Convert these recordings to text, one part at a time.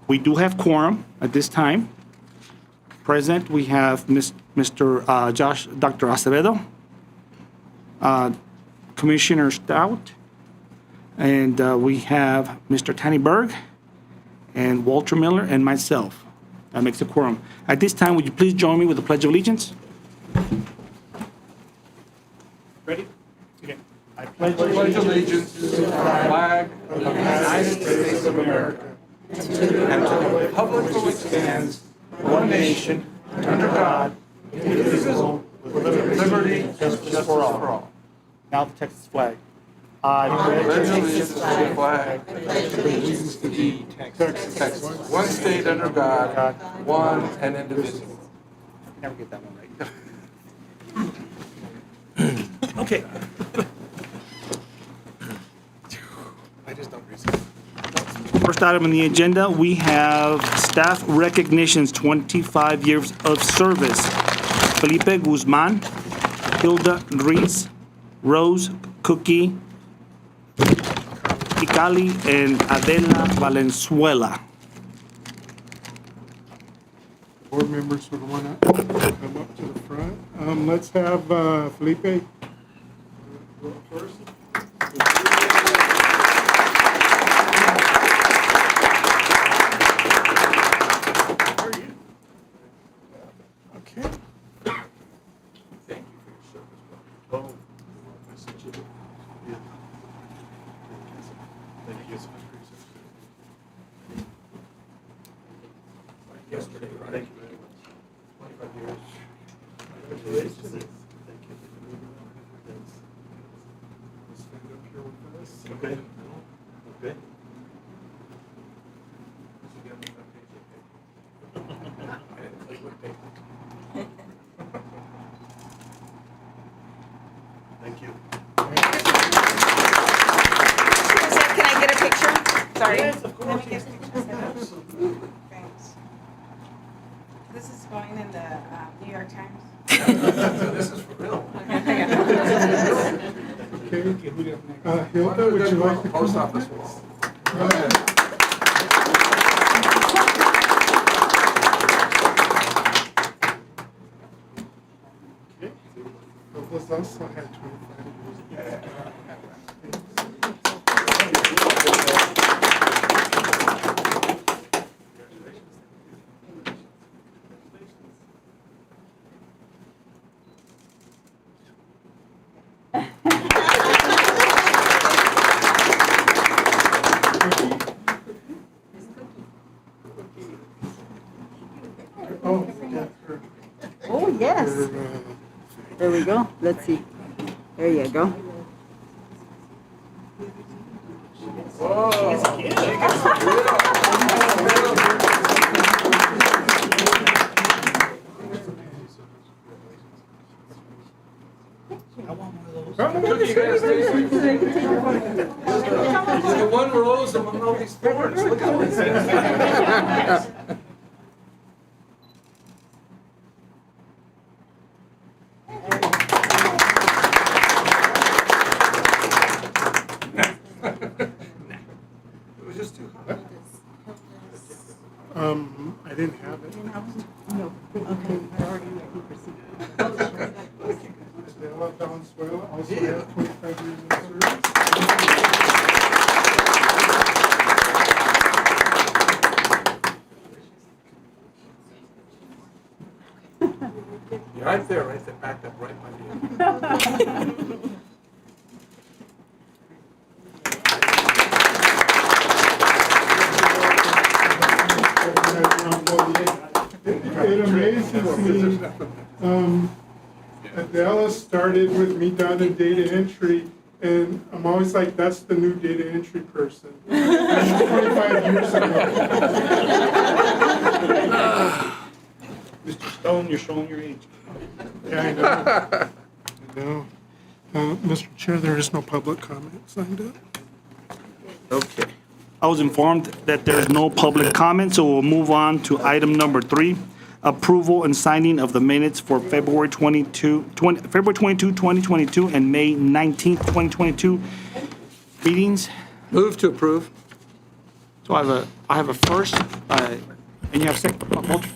We do have quorum at this time. Present, we have Dr. Acevedo, Commissioner Stout, and we have Mr. Tanny Berg, and Walter Miller, and myself. That makes a quorum. At this time, would you please join me with the Pledge of Allegiance? Ready? Okay. I pledge allegiance to the flag of the United States of America and to the republic for which it stands, one nation, under God, indivisible, with liberty and justice for all. Now the Texas flag. I pledge allegiance to the flag and allegiance to thee, Texas, one state under God, one and indivisible. Never get that one right. Okay. I just don't reason. First item on the agenda, we have staff recognitions, 25 years of service. Felipe Guzman, Hilda Reese, Rose Cookie, Icali, and Adela Valenzuela. Board members would want to come up to the front. Let's have Felipe go first. Okay. Thank you for your service, Oh, I sent you. Yeah. Thank you so much for your service. yesterday, right? Thank you very much. 25 years. Congratulations. Thank you. Stand up here with us. Okay. Okay. Thank you. Can I get a picture? Sorry. Yes, of course. Let me get a picture. Thanks. This is going in the New York Times. This is for real. Okay. Hilda, would you like to Post come up office next? wall. Go ahead. Okay. Hilda's also had 25 years. Oh, yeah. Oh, yes. There we go. Let's see. There you go. Cookie, you gotta stay. The one rose among all these thorns. Look at this. It was just too hot. I didn't have it. No. Okay. Adela Valenzuela also had 25 years of service. You're right there, backed up right by you. It amazes me. Adela started with me down in data entry, and I'm always like, that's the new data entry person. And 25 years ago. Mr. Stone, you're showing your age. Yeah, I know. I know. Mr. Chair, there is no public comment signed up. Okay. I was informed that there is no public comment, so we'll move on to item number 3, approval and signing of the minutes for February 22, 2022, and May 19, 2022 meetings. Move to approve. So I have a first, and you have second, Walter?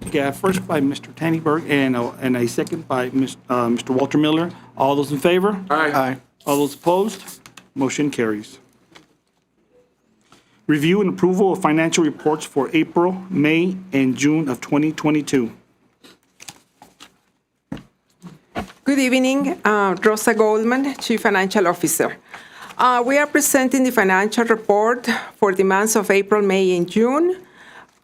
Okay, I have first by Mr. Tannyberg and a second by Mr. Walter Miller. All those in favor? Aye. All those opposed? Motion carries. Review and approval of financial reports for April, May, and June of 2022. Good evening, Rosa Goldman, Chief Financial Officer. We are presenting the financial report for the months of April, May, and June.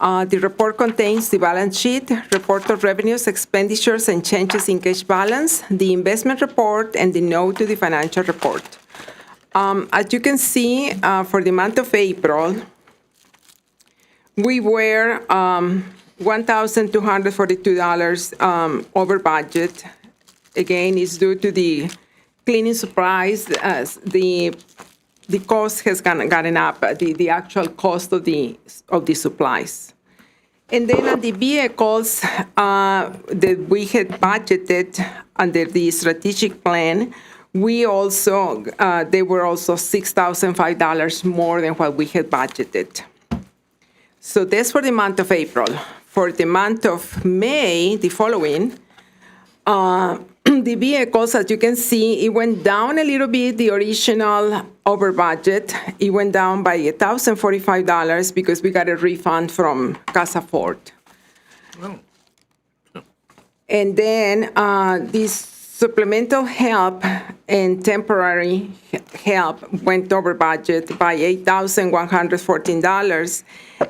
The report contains the balance sheet, report of revenues, expenditures, and changes in cash balance, the investment report, and the note to the financial report. As you can see, for the month of April, we were $1,242 over budget. Again, it's due to the cleaning supplies as the cost has gotten up, the actual cost of the supplies. And then on the vehicles that we had budgeted under the strategic plan, they were also $6,005 more than what we had budgeted. So that's for the month of April. For the month of May, the following, the vehicles, as you can see, it went down a little bit, the original over budget. It went down by $1,045 because we got a refund from Casa Ford. And then this supplemental help and temporary help went over budget by $8,114.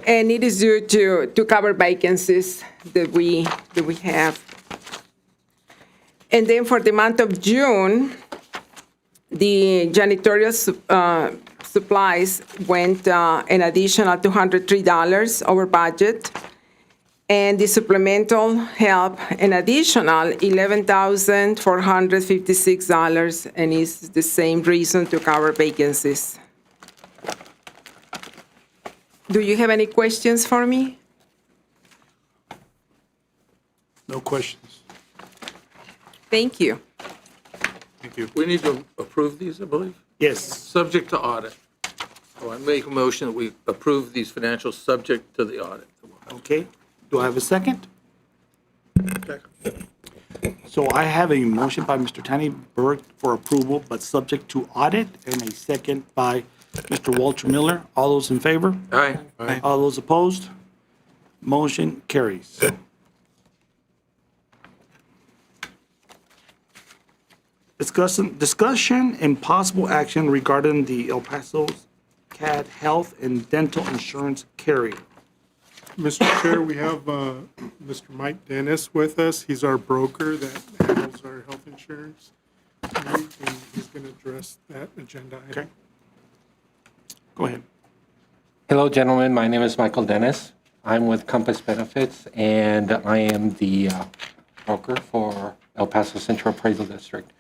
And it is due to cover vacancies that we have. And then for the month of June, the janitorial supplies went an additional $203 over budget. And the supplemental help an additional $11,456, and it's the same reason to cover vacancies. Do you have any questions for me? No questions. Thank you. Thank you. We need to approve these, I believe, Yes. subject to audit. So I make a motion that we approve these financials subject to the audit. Okay. Do I have a second? So I have a motion by Mr. Tannyberg for approval, but subject to audit, and a second by Mr. Walter Miller. All those in favor? Aye. All those opposed? Motion carries. Discussion and possible action regarding the El Paso CAD Health and Dental Insurance Carrier. Mr. Chair, we have Mr. Mike Dennis with us. He's our broker that handles our health insurance. And he's going to address that agenda item. Okay. Go ahead. Hello, gentlemen. My name is Michael Dennis. I'm with Compass Benefits, and I am the broker for El Paso Central Appraisal District.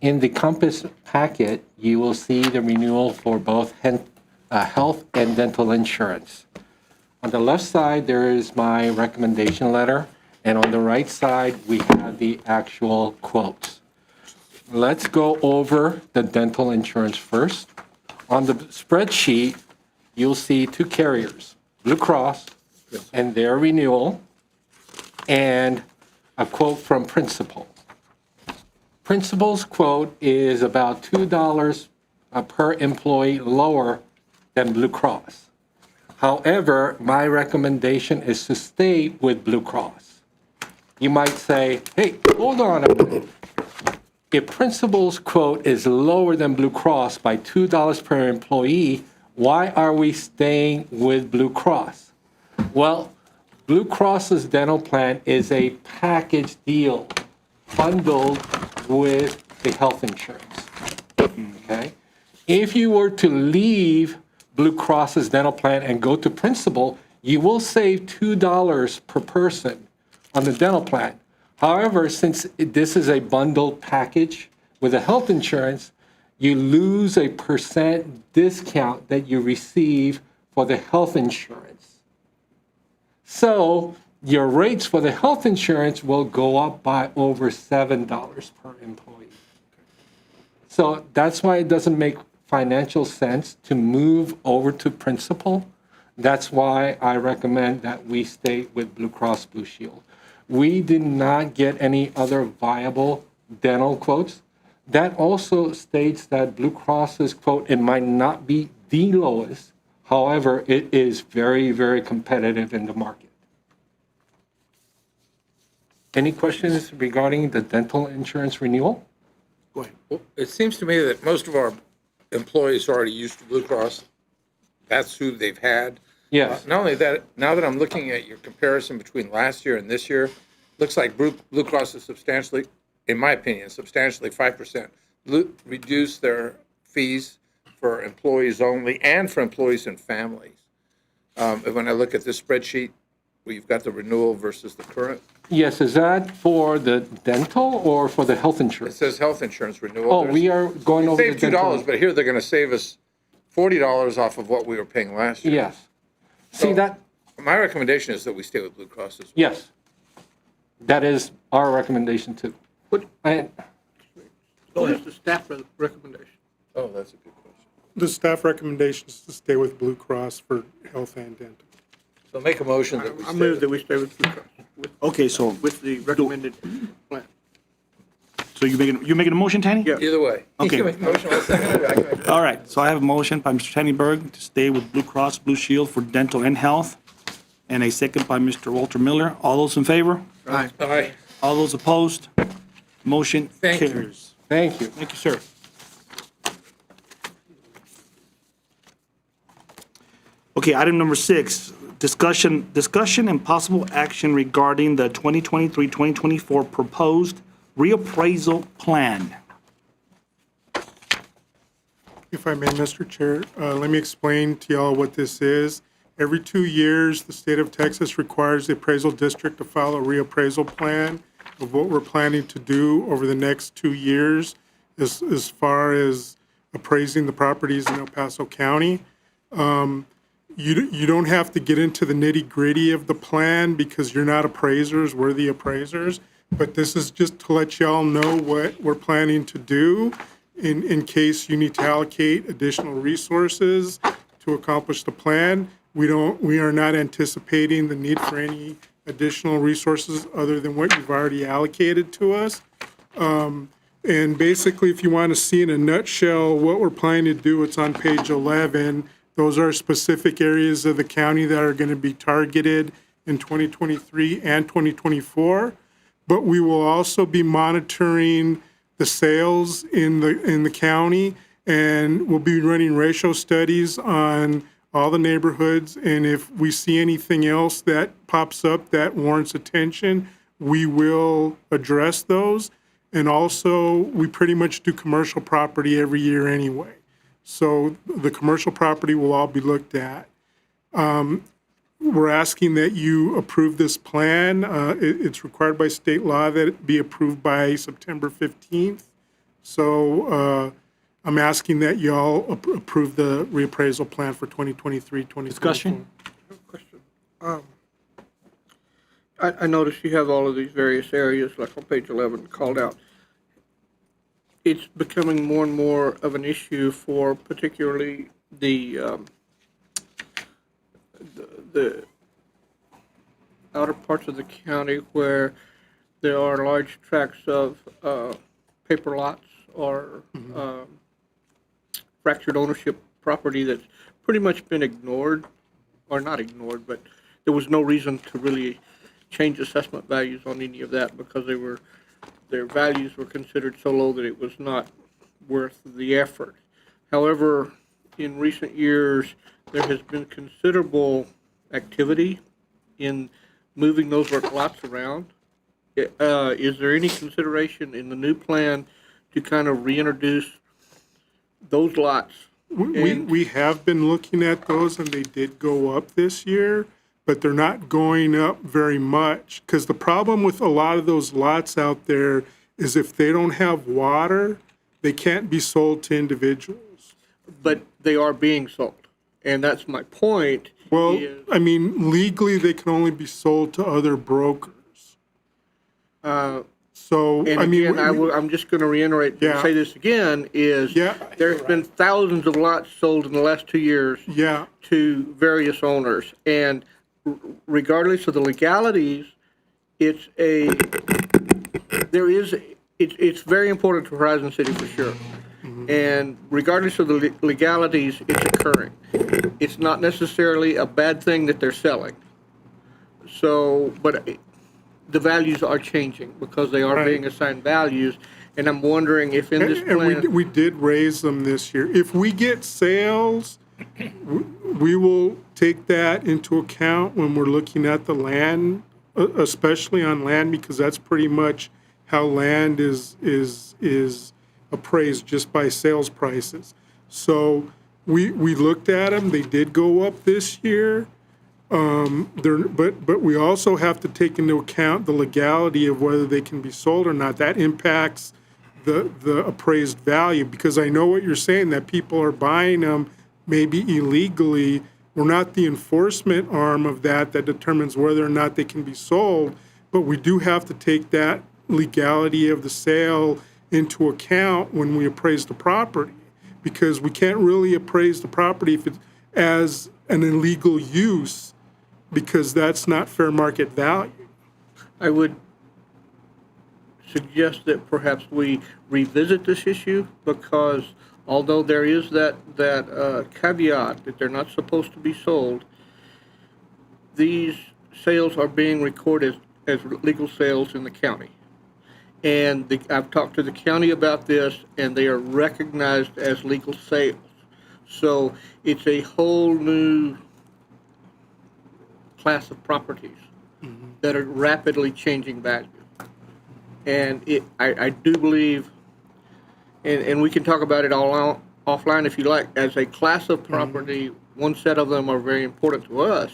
In the Compass packet, you will see the renewal for both health and dental insurance. On the left side, there is my recommendation letter, and on the right side, we have the actual quotes. Let's go over the dental insurance first. On the spreadsheet, you'll see two carriers, Blue Cross and their renewal, and a quote from Principal. Principal's quote is about $2 per employee lower than Blue Cross. However, my recommendation is to stay with Blue Cross. You might say, hey, hold on a minute. If Principal's quote is lower than Blue Cross by $2 per employee, why are we staying with Blue Cross? Well, Blue Cross's dental plan is a package deal bundled with the health insurance. Okay? If you were to leave Blue Cross's dental plan and go to Principal, you will save $2 per person on the dental plan. However, since this is a bundled package with the health insurance, you lose a % discount that you receive for the health insurance. So your rates for the health insurance will go up by over $7 per employee. So that's why it doesn't make financial sense to move over to Principal. That's why I recommend that we stay with Blue Cross Blue Shield. We did not get any other viable dental quotes. That also states that Blue Cross's quote, it might not be the lowest. However, it is very, very competitive in the market. Any questions regarding the dental insurance renewal? Go ahead. Well, it seems to me that most of our employees are already used to Blue Cross. That's who they've had. Yes. Not only that, now that I'm looking at your comparison between last year and this year, looks like Blue Cross is substantially, in my opinion, substantially 5% reduced their fees for employees only and for employees and families. And when I look at this spreadsheet, where you've got the renewal versus the current, Yes, is that for the dental or for the health it insurance? says health insurance renewal. Oh, we are going over the Save $2, dental. but here they're going to save us $40 off of what we were paying last year. Yes. See that, My recommendation is that we stay with Blue Cross as well. yes. That is our recommendation too. And What is the staff recommendation? Oh, that's a good question. The staff recommendation is to stay with Blue Cross for health and dental. So make a motion that we I stay move with that we stay with Blue Cross, Okay, so with the recommended plan. you're making a motion, Tanny? Yeah. either way. Okay. You can make a motion, I'll second it. I can make it. All right, so I have a motion by Mr. Tannyberg to stay with Blue Cross Blue Shield for dental and health, and a second by Mr. Walter Miller. All those in favor? Aye. All right. All those opposed? Motion Thank you. carries. thank you. Thank you, sir. Okay, item number 6, discussion and possible action regarding the 2023-2024 proposed reappraisal plan. If I may, Mr. Chair, let me explain to y'all what this is. Every 2 years, the state of Texas requires the appraisal district to file a reappraisal plan of what we're planning to do over the next 2 years as far as appraising the properties in El Paso County. You don't have to get into the nitty-gritty of the plan because you're not appraisers, we're the appraisers. But this is just to let y'all know what we're planning to do in case you need to allocate additional resources to accomplish the plan. We are not anticipating the need for any additional resources other than what you've already allocated to us. And basically, if you want to see in a nutshell what we're planning to do, it's on page 11. Those are specific areas of the county that are going to be targeted in 2023 and 2024. But we will also be monitoring the sales in the county, and we'll be running ratio studies on all the neighborhoods. And if we see anything else that pops up that warrants attention, we will address those. And also, we pretty much do commercial property every year anyway. So the commercial property will all be looked at. We're asking that you approve this plan. It's required by state law that it be approved by September 15th. So I'm asking that y'all approve the reappraisal plan for 2023, 2024. Discussion? Question. I noticed you have all of these various areas, like on page 11, called out. It's becoming more and more of an issue for particularly the outer parts of the county where there are large tracts of paper lots or fractured ownership property that's pretty much been ignored, or not ignored, but there was no reason to really change assessment values on any of that because their values were considered so low that it was not worth the effort. However, in recent years, there has been considerable activity in moving those lots around. Is there any consideration in the new plan to kind of reintroduce those lots? We have been looking at those, and they did go up this year, but they're not going up very much. Because the problem with a lot of those lots out there is if they don't have water, they can't be sold to individuals. But they are being sold, and that's my point. Well, is, I mean, legally, they can only be sold to other brokers. So, And I mean, again, I'm just going to reiterate, Yeah. say this again, is Yeah. there's been thousands of lots sold in the last 2 years yeah, to various owners. And regardless of the legalities, it's very important to Horizon City for sure. And regardless of the legalities, it's occurring. It's not necessarily a bad thing that they're selling. So, but the values are changing because they are Right. being assigned values. And I'm wondering if in this and plan. we did raise them this year. If we get sales, we will take that into account when we're looking at the land, especially on land, because that's pretty much how land is appraised, just by sales prices. So we looked at them. They did go up this year. But we also have to take into account the legality of whether they can be sold or not. That impacts the appraised value, because I know what you're saying, that people are buying them maybe illegally. We're not the enforcement arm of that determines whether or not they can be sold, but we do have to take that legality of the sale into account when we appraise the property, because we can't really appraise the property if it's as an illegal use, because that's not fair market value. I would suggest that perhaps we revisit this issue, because although there is that caveat that they're not supposed to be sold, these sales are being recorded as legal sales in the county. And I've talked to the county about this, and they are recognized as legal sales. So it's a whole new class of properties that are rapidly changing value. And I do believe, and we can talk about it all offline if you like, as a class of property, one set of them are very important to us,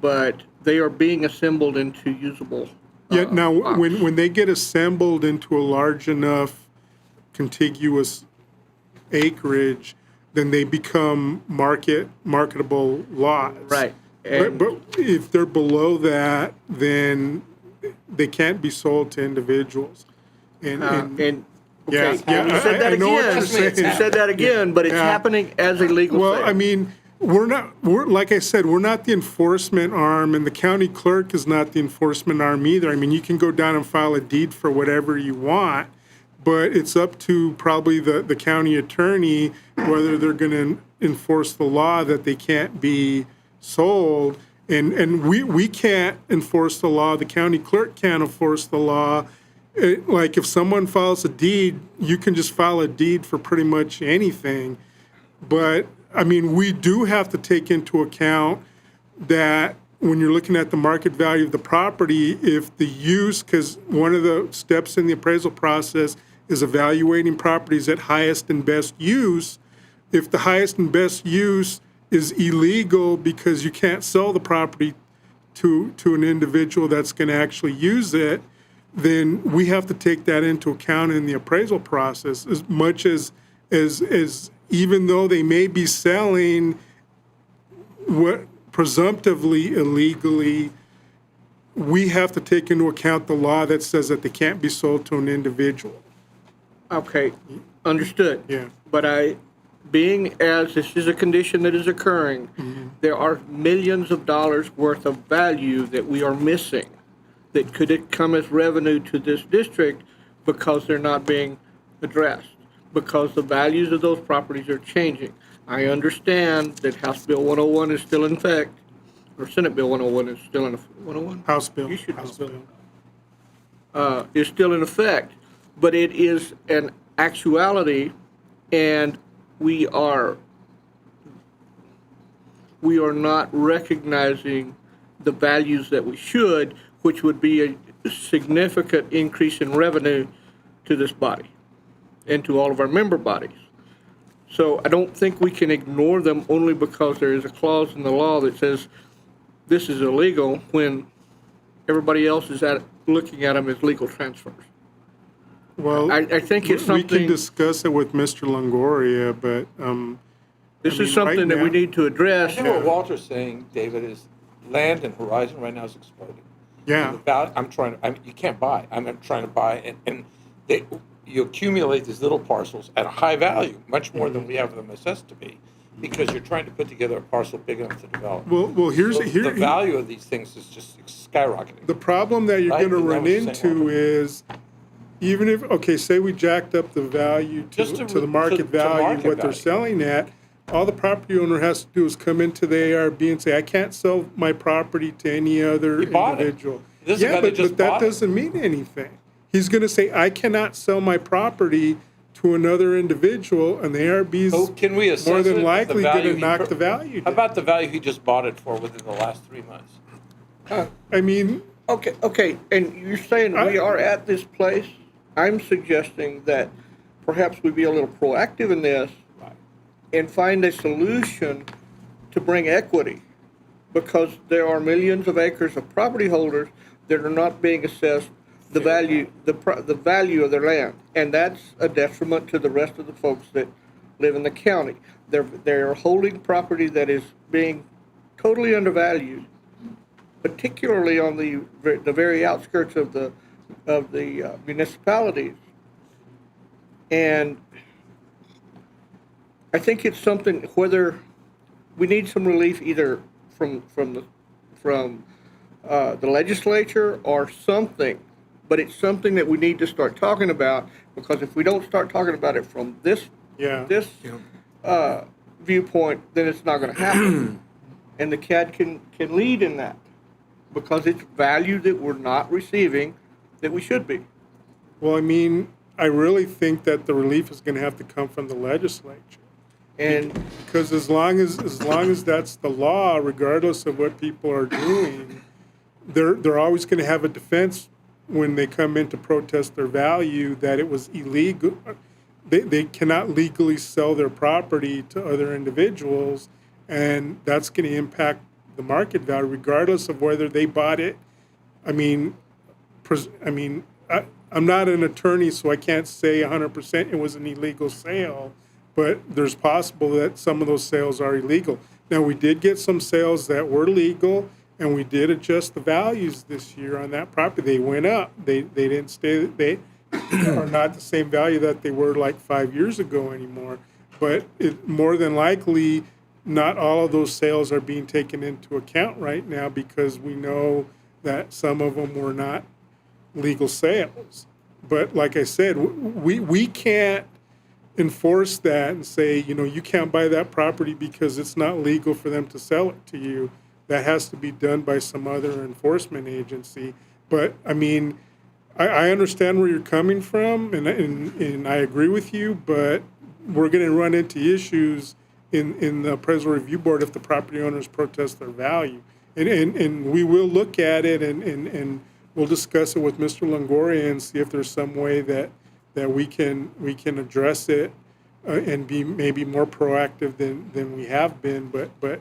but they are being assembled into usable Yeah, now, lots. when they get assembled into a large enough contiguous acreage, then they become marketable lots. Right. But if they're below that, then they can't be sold to individuals. And Yeah, okay, yeah, you said that I know what again. you're saying. You said that again, but it's Yeah. happening as a legal Well, sale. I mean, we're like I said, we're not the enforcement arm, and the county clerk is not the enforcement arm either. I mean, you can go down and file a deed for whatever you want, but it's up to probably the county attorney whether they're going to enforce the law that they can't be sold. And we can't enforce the law. The county clerk can't enforce the law. Like if someone files a deed, you can just file a deed for pretty much anything. But I mean, we do have to take into account that when you're looking at the market value of the property, if the use, because one of the steps in the appraisal process is evaluating properties at highest and best use. If the highest and best use is illegal because you can't sell the property to an individual that's going to actually use it, then we have to take that into account in the appraisal process, as much as even though they may be selling what presumptively illegally, we have to take into account the law that says that they can't be sold to an individual. Okay, understood. Yeah. But being as this is a condition that is occurring, there are millions of dollars worth of value that we are missing that could come as revenue to this district because they're not being addressed, because the values of those properties are changing. I understand that House Bill 101 is still in effect, or Senate Bill 101 is still in effect. 101? House bill. You should House know. bill. Is still in effect, but it is an actuality, and we are not recognizing the values that we should, which would be a significant increase in revenue to this body and to all of our member bodies. So I don't think we can ignore them only because there is a clause in the law that says this is illegal when everybody else is looking at them as legal transfers. Well, I think it's we can something, discuss it with Mr. Longoria, but this I mean, is something right that we now- need to I address. think what Walter's saying, David, is land and Horizon right now is exploding. Yeah. You can't buy. I'm trying to buy, and you accumulate these little parcels at a high value, much more than we have them assessed to be, because you're trying to put together a parcel big enough to develop. Well, here's So the value of these things is just skyrocketing. the problem that you're Right? going to Isn't that run what you're saying, into Robert? is, even if, okay, say we jacked up the value Just to the market to value, market what they're value. selling at, all the property owner has to do is come into the ARB and say, I can't sell my property to any other He bought it. individual. This is a Yeah, guy that just but that bought it. doesn't mean anything. He's going to say, I cannot sell my property to another individual, and the ARB's So can we assess more it than at the likely going value to he knock pur- the value How down. about the value he just bought it for within the last 3 months? I mean, Okay, and you're saying we are at this place? I'm suggesting that perhaps we be a little proactive in this and find a solution to bring equity, because there are millions of acres of property holders that are not being assessed the value, the value of their land, and that's a detriment to the rest of the folks that live in the county. They're holding property that is being totally undervalued, particularly on the very outskirts of the municipalities. And I think it's something, whether we need some relief either from the legislature or something, but it's something that we need to start talking about, because if we don't start talking about it from this viewpoint, then it's not going to happen. And the CAD can lead in that, because it's value that we're not receiving that we should be. well, I mean, I really think that the relief is going to have to come from the legislature. And Because as long as that's the law, regardless of what people are doing, they're always going to have a defense when they come in to protest their value that it was illegal. They cannot legally sell their property to other individuals, and that's going to impact the market value, regardless of whether they bought it. I mean, I'm not an attorney, so I can't say 100% it was an illegal sale, but there's possible that some of those sales are illegal. Now, we did get some sales that were legal, and we did adjust the values this year on that property. They went up. They didn't stay. They are not the same value that they were like 5 years ago anymore. But more than likely, not all of those sales are being taken into account right now, because we know that some of them were not legal sales. But like I said, we can't enforce that and say, you can't buy that property because it's not legal for them to sell it to you. That has to be done by some other enforcement agency. But I mean, I understand where you're coming from, and I agree with you, but we're going to run into issues in the appraisal review board if the property owners protest their value. And we will look at it, and we'll discuss it with Mr. Longoria and see if there's some way that we can address it and be maybe more proactive than we have been. But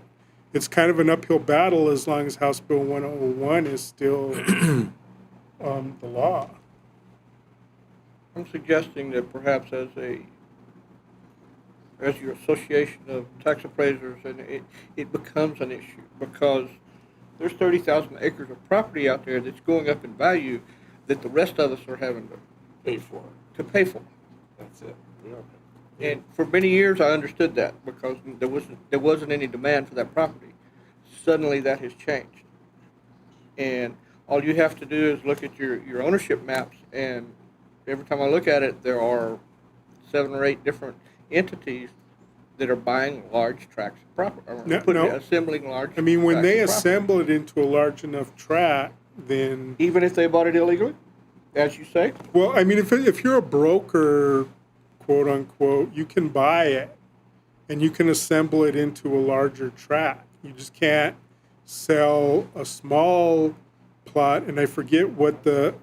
it's kind of an uphill battle as long as House Bill 101 is still the law. I'm suggesting that perhaps as your association of tax appraisers, and it becomes an issue, because there's 30,000 acres of property out there that's going up in value that the rest of us are having to Pay for it. pay for. That's it. And for many years, I understood that, because there wasn't any demand for that property. Suddenly, that has changed, and all you have to do is look at your ownership maps, and every time I look at it, there are 7 or 8 different entities that are buying large tracts of property, assembling large. I mean, when they tracts of property. assemble it into a large enough tract, then, Even if they bought it illegally, as you say. well, I mean, if you're a broker, quote unquote, you can buy it and you can assemble it into a larger tract. You just can't sell a small plot, and I forget what the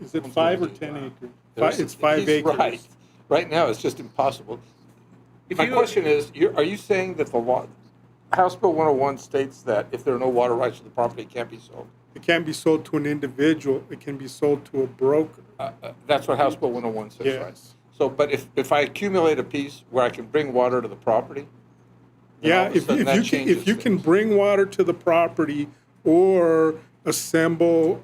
is it 5 or 10 acres? It's 5 acres. Right. Right now, it's just impossible. My you- question is, are you saying that the law, House Bill 101 states that if there are no water rights to the property, it can't be sold? It can't be sold to an individual. It can be sold to a broker. That's what House Bill 101 says, right? Yes. So, but if I accumulate a piece where I can bring water to the property, then all Yeah, of a sudden that changes if you can things. bring water to the property, or assemble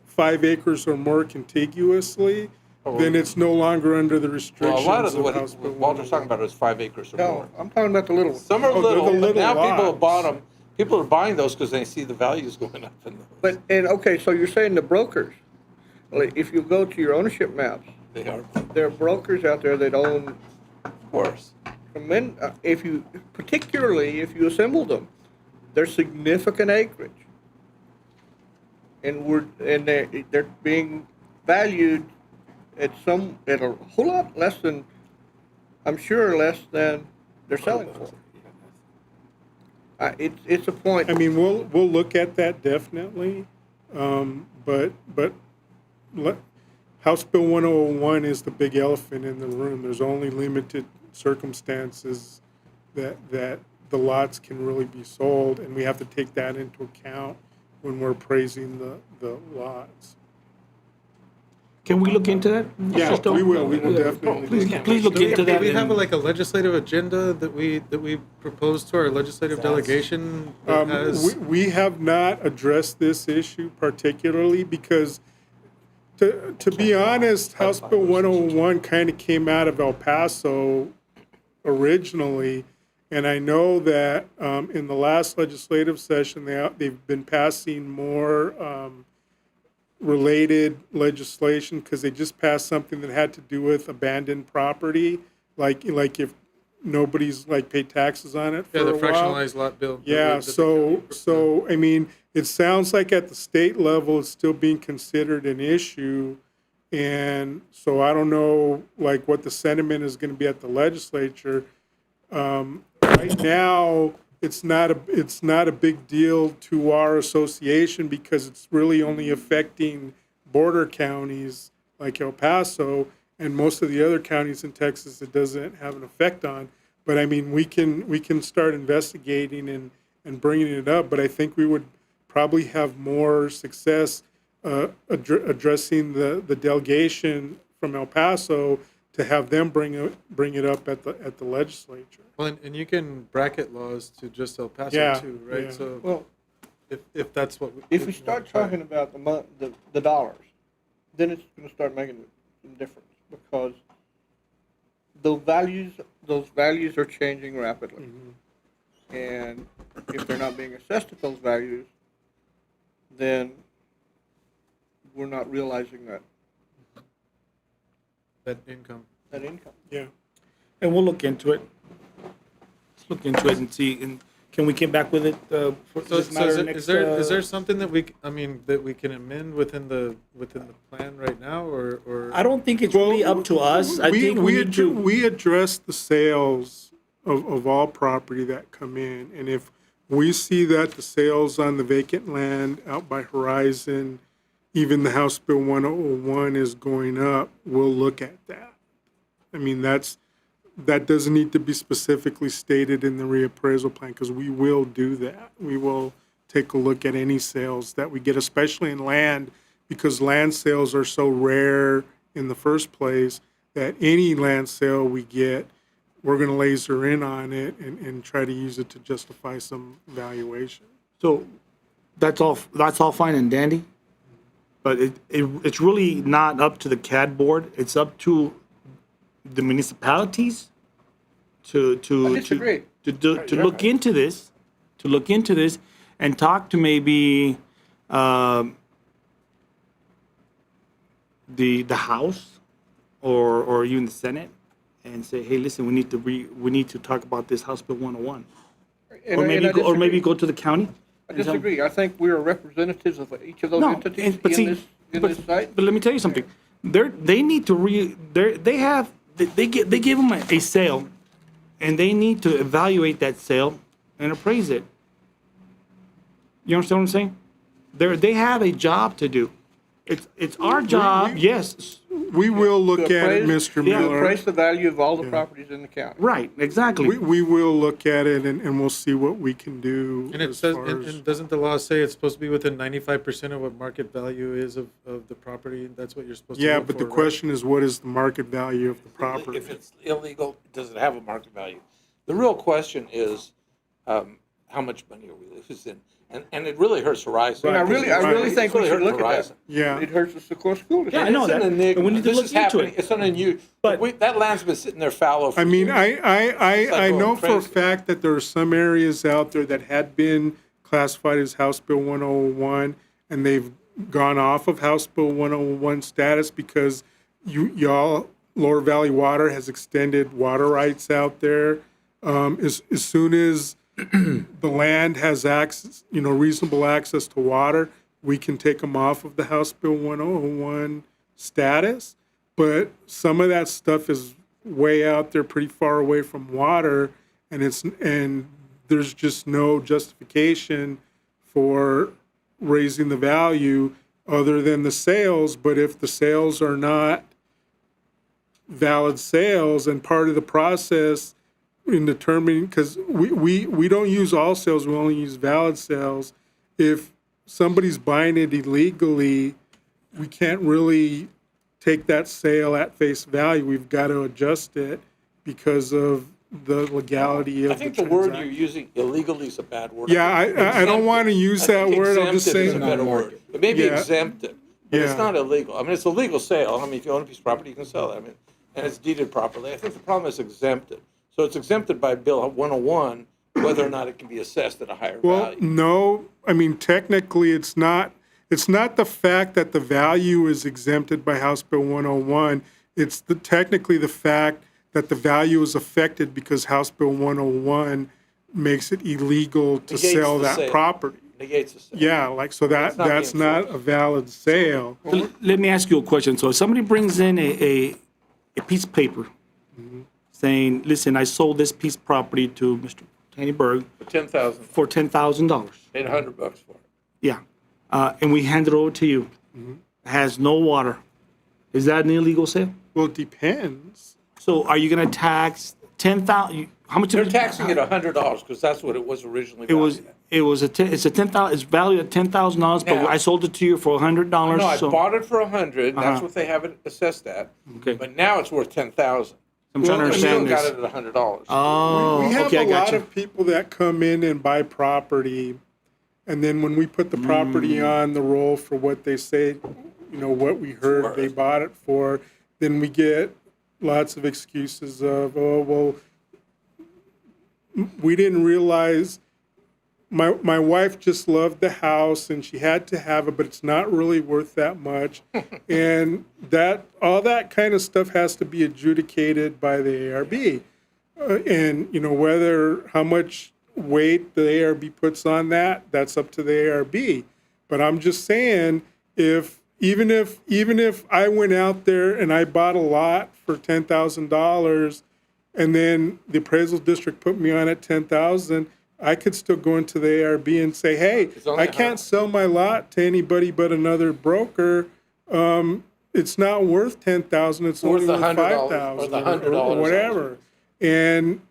5 acres or more contiguously, then it's no longer under the Well, restrictions a lot of of House Bill what Walter's talking 101. about is 5 acres or No, more. I'm talking about the little ones. Some are Oh, they're the little, but little now people have bought lots. them. People are buying those because they see the values going up in those. But, and, okay, so you're saying the brokers, like, if you go to your ownership maps, They are, there are brokers out there that own, of course. if you, particularly if you assembled them, they're significant acreage. And they're being valued at a whole lot less than, I'm sure, less than they're selling for. It's a point. I mean, we'll look at that definitely, but House Bill 101 is the big elephant in the room. There's only limited circumstances that the lots can really be sold, and we have to take that into account when we're appraising the lots. Can we look into that? Yeah, Crystal? we will definitely. Please look into that. Do we have and- like a legislative agenda that we propose to our legislative delegation that has? We have not addressed this issue particularly because, to be honest, House Bill 101 kind of came out of El Paso originally. And I know that in the last legislative session, they've been passing more related legislation because they just passed something that had to do with abandoned property, like if nobody's like paid taxes on it for Yeah, the a while. fractionalized lot bill. Yeah, so I mean, it sounds like at the state level, it's still being considered an issue. And so I don't know like what the sentiment is going to be at the legislature. Right now, it's not a big deal to our association because it's really only affecting border counties like El Paso and most of the other counties in Texas it doesn't have an effect on. But I mean, we can start investigating and bringing it up. But I think we would probably have more success addressing the delegation from El Paso to have them bring it up at the legislature. Well, and you can bracket laws to just El Paso Yeah, too, right? yeah. So Well, if that's what. if we start talking about the dollars, then it's going to start making a difference because those values are changing rapidly. And if they're not being assessed at those values, then we're not realizing That income. that income. Yeah. And we'll look into it. Let's look into it and see, and can we get back with it for So, this matter next? is there something that that we can amend within the plan right now, or? I don't think it's really up to us. I think we need to. We address the sales of all property that come in, and if we see that the sales on the vacant land out by Horizon, even the House Bill 101 is going up, we'll look at that. I mean, that doesn't need to be specifically stated in the reappraisal plan because we will do that. We will take a look at any sales that we get, especially in land, because land sales are so rare in the first place that any land sale we get, we're going to laser in on it and try to use it to justify some valuation. So that's all fine and dandy, but it's really not up to the CAD board. It's up to the municipalities to I disagree. to look into this, and talk to maybe the House or even the Senate and say, hey, listen, we need to talk about this House Bill 101. Or maybe go to the county. I disagree. I think we are representatives of each of those No, entities but see, in this site. But let me tell you something. They need to they give them a sale, and they need to evaluate that sale and appraise it. You understand what I'm saying? They have a job to do. It's our job. Yes, We will look To at it, appraise- Mr. To Miller. appraise the value of all the properties in the county. right. Exactly. We will look at it and we'll see what we can do And it as says, far and as. doesn't the law say it's supposed to be within 95% of what market value is of the property? That's what you're supposed to Yeah, look but the for, right? question is, what is the market value of the property? If it's illegal, does it have a market value? The real question is, how much money are we losing? And it really hurts Horizon. And I really It think we really should hurts look at Horizon. that. Yeah. It hurts the Socorro School District. Yeah, I know It's an that. enigma. And we need to This look is into happening. it. It's an unusual, But- that land's been sitting there fallow for I mean, years. I like know going for a crazy. fact that there are some areas out there that had been classified as House Bill 101, and they've gone off of House Bill 101 status because y'all, Lower Valley Water has extended water rights out there. As soon as the land has access, reasonable access to water, we can take them off of the House Bill 101 status. But some of that stuff is way out there, pretty far away from water, and there's just no justification for raising the value other than the sales. But if the sales are not valid sales, and part of the process in determining, because we don't use all sales, we only use valid sales. If somebody's buying it illegally, we can't really take that sale at face value. We've got to adjust it because of the legality of I think the the word you're transaction. using, illegally, is a bad word. Yeah, I don't want to use that word. I'm just Exempted is a saying. better word. It may be Yeah. exempted, but it's Yeah. not illegal. I mean, it's a legal sale. I mean, if you own a piece of property, you can sell it. I mean, and it's deeded properly. I think the problem is exempted. So it's exempted by Bill 101, whether or not it can be assessed at a higher Well, value. no, I mean, technically, it's not the fact that the value is exempted by House Bill 101. It's technically the fact that the value is affected because House Bill 101 makes it illegal to Negates sell the that sale. property. Negates the sale. Yeah, like, so That's not that's being not enforced. a valid sale. Let me ask you a question. So if somebody brings in a piece of paper saying, listen, I sold this piece of property to Mr. Tannyberg For 10,000, for $10,000. paid $100 for it. Yeah. And we hand it over to you. Has no water. Is that an illegal sale? Well, it depends. So are you going to tax 10,000? How much? They're taxing it $100 because that's what it was originally It was. valued at. It was it's a 10,000. It's valued at $10,000, but Now- I sold it to you for $100. No, I so bought it for 100, and that's Uh-huh. what they have it assessed at. Okay. But now it's worth 10,000. I'm trying to We still understand got this. it at $100. Oh, We have okay, I a got lot you. of people that come in and buy property, and then when we put the property on the roll for what they say, what we heard they bought it for, then we get lots of excuses of, oh, well, we didn't realize, my wife just loved the house and she had to have it, but it's not really worth that much. And all that kind of stuff has to be adjudicated by the ARB. And, how much weight the ARB puts on that, that's up to the ARB. But I'm just saying, even if I went out there and I bought a lot for $10,000 and then the appraisal district put me on at $10,000, I could still go into the ARB and say, hey, only I can't sell my lot to anybody but another broker. It's not worth $10,000. It's Worth only worth $100 $5,000 or the $100 or whatever. And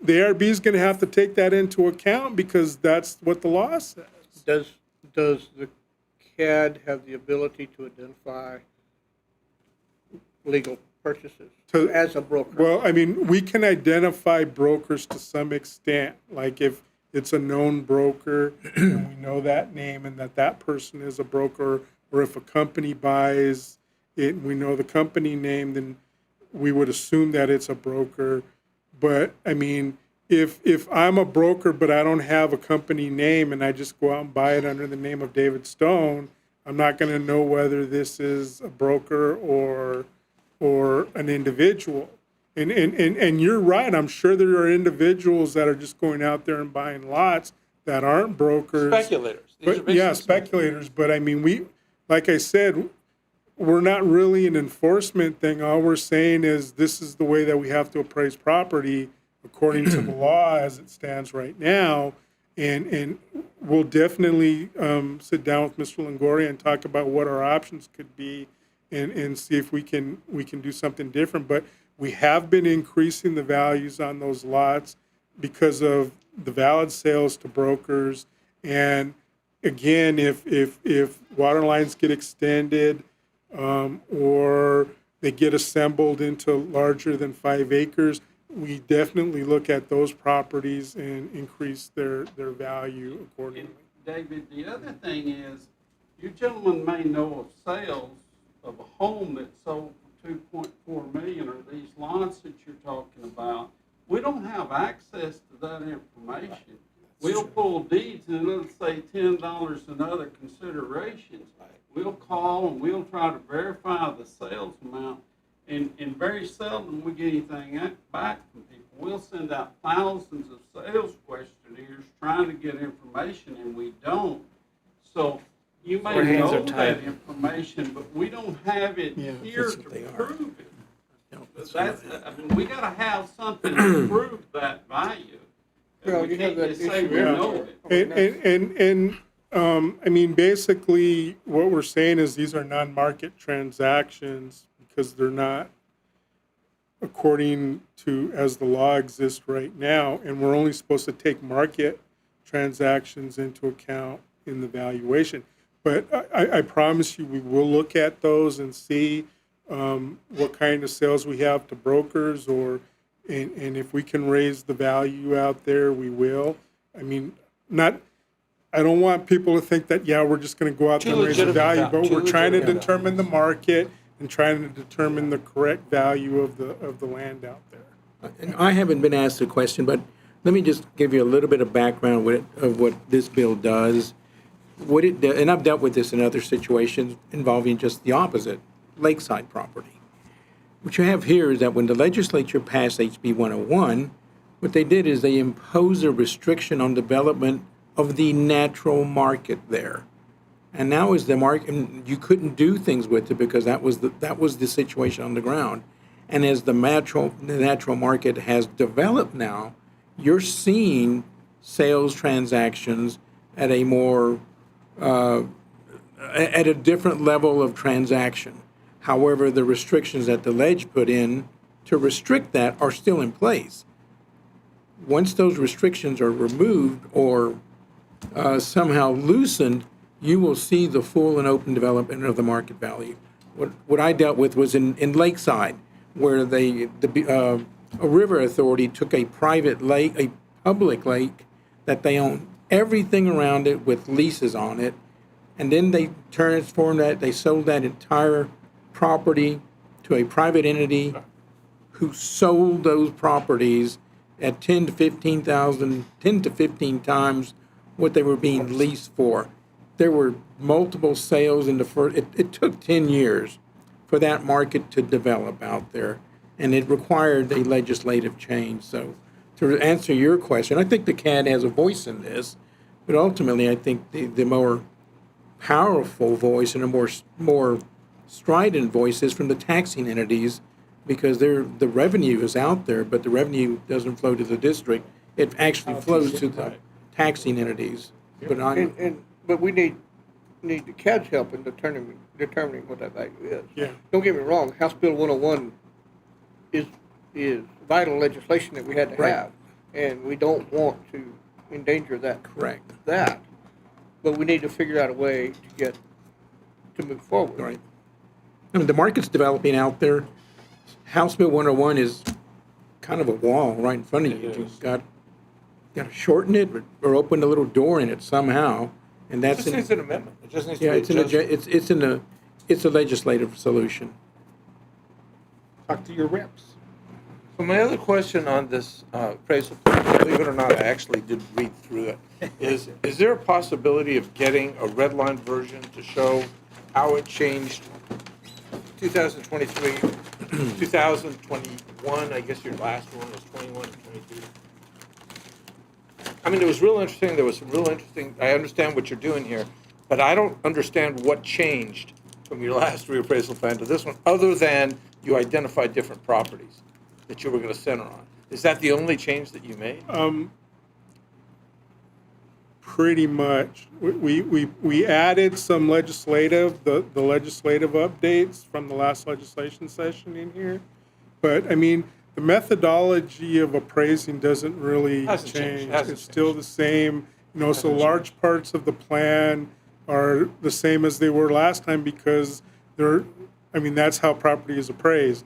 the ARB is going to have to take that into account because that's what the law says. Does the CAD have the ability to identify legal purchases as a broker? Well, I mean, we can identify brokers to some extent. Like if it's a known broker and we know that name and that person is a broker, or if a company buys it and we know the company name, then we would assume that it's a broker. But I mean, if I'm a broker but I don't have a company name and I just go out and buy it under the name of David Stone, I'm not going to know whether this is a broker or an individual. And you're right. I'm sure there are individuals that are just going out there and buying lots that aren't brokers. Speculators. These are But, yeah, basically speculators. But I mean, like I said, we're not really an enforcement thing. All we're saying is this is the way that we have to appraise property according to the law as it stands right now. And we'll definitely sit down with Mr. Longoria and talk about what our options could be and see if we can do something different. But we have been increasing the values on those lots because of the valid sales to brokers. And again, if water lines get extended or they get assembled into larger than 5 acres, we definitely look at those properties and increase their value accordingly. David, the other thing is, you gentlemen may know of sales of a home that sold for 2.4 million, or these lots that you're talking about. We don't have access to that information. We'll pull deeds and it'll say $10 and other considerations. We'll call and we'll try to verify the sales amount, and very seldom we get anything back from people. We'll send out thousands of sales questionnaires trying to get information, and we don't. So you may Our hands know are tied. that information, but we don't have it here to prove it. That's, I mean, we gotta have something to prove that value. Well, We you have can't that just say issue we out know there. it. I mean, basically, what we're saying is these are non-market transactions because they're not according to, as the law exists right now, and we're only supposed to take market transactions into account in the valuation. But I promise you, we will look at those and see what kind of sales we have to brokers, and if we can raise the value out there, we will. I mean, I don't want people to think that, we're just going to go out there and raise the value, but we're trying to determine the market and trying to determine the correct value of the land out there. And I haven't been asked a question, but let me just give you a little bit of background of what this bill does. What it does, and I've dealt with this in other situations involving just the opposite, lakeside property. What you have here is that when the legislature passed HB 101, what they did is they imposed a restriction on development of the natural market there. And now is the market, and you couldn't do things with it because that was the situation on the ground. And as the natural market has developed now, you're seeing sales transactions at a more at a different level of transaction. However, the restrictions that the ledge put in to restrict that are still in place. Once those restrictions are removed or somehow loosened, you will see the full and open development of the market value. What I dealt with was in Lakeside, where a river authority took a private lake, a public lake that they own everything around it with leases on it, and then they transformed that, they sold that entire property to a private entity who sold those properties at 10 to 15 times what they were being leased for. There were multiple sales in the first, it took 10 years for that market to develop out there, and it required a legislative change. So to answer your question, I think the CAD has a voice in this, but ultimately I think the more powerful voice and a more strident voice is from the taxing entities, because the revenue is out there, but the revenue doesn't flow to the district. It actually flows to the taxing entities. But we need the CAD's help in determining what that value is. Yeah. Don't get me wrong, House Bill 101 is vital legislation that we had to Right. have, and we don't want to endanger that. Correct. That, but we need to figure out a way to move forward. Right. I mean, the market's developing out there. House Bill 101 is kind of a wall right in front of you. You've got to shorten it or open a little door in it somehow, and that's It just needs an amendment. It just needs to yeah, be adjusted. it's a legislative solution. Talk to your reps. So my other question on this appraisal, believe it or not, I actually did read through it, is there a possibility of getting a red line version to show how it changed 2023, 2021, I guess your last one was 21 and 22. I mean, it was real interesting. There was some real interesting, I understand what you're doing here, but I don't understand what changed from your last reappraisal plan to this one, other than you identified different properties that you were going to center on. Is that the only change that you made? Pretty much. We added some legislative, the legislative updates from the last legislation session in here. But, I mean, the methodology of appraising doesn't really Hasn't changed. change. Hasn't It's still the same, so large parts of the plan are the same as they were last time because that's how property is appraised.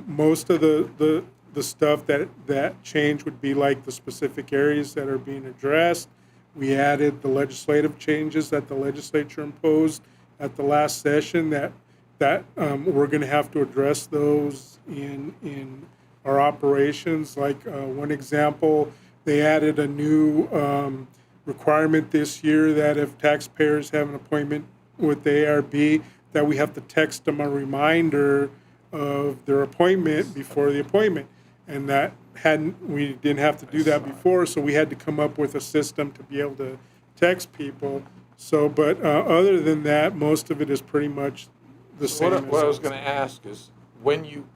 Most of the the stuff that changed would be like the specific areas that are being addressed. We added the legislative changes that the legislature imposed at the last session that we're going to have to address those in our operations. Like one example, they added a new requirement this year that if taxpayers have an appointment with the ARB, that we have to text them a reminder of their appointment before the appointment. And that we didn't have to do that before, so we had to come up with a system to be able to text people. So, but other than that, most of it is pretty much the same. What I was going to ask is, when you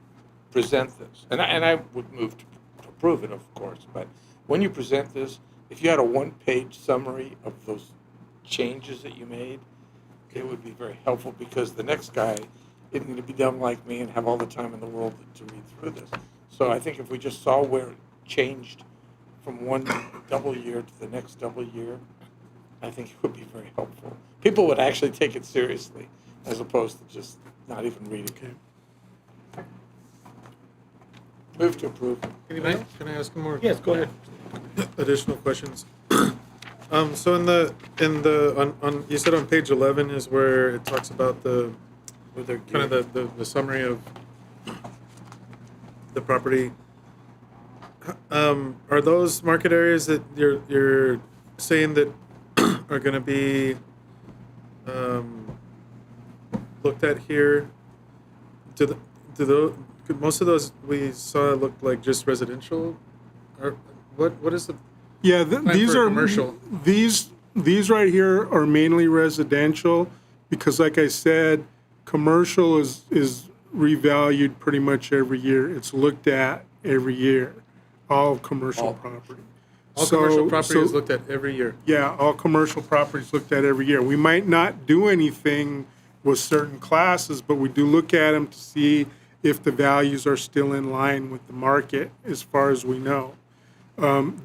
present this, and I would move to approve it, of course, but when you present this, if you had a one-page summary of those changes that you made, it would be very helpful, because the next guy isn't going to be dumb like me and have all the time in the world to read through this. So I think if we just saw where it changed from one double year to the next double year, I think it would be very helpful. People would actually take it seriously, as opposed to just not even reading it. Move to approve. Can I ask more? Yes, go ahead. Additional questions? So on you said on page 11 is where it talks about the summary of the property. Are those market areas that you're saying that are going to be looked at here? Most of those we saw look like just residential? Or what is the Yeah, plan these for are commercial? These right here are mainly residential, because like I said, commercial is revalued pretty much every year. It's looked at every year, all commercial property. All commercial property is looked at every year. Yeah, all commercial properties looked at every year. We might not do anything with certain classes, but we do look at them to see if the values are still in line with the market, as far as we know.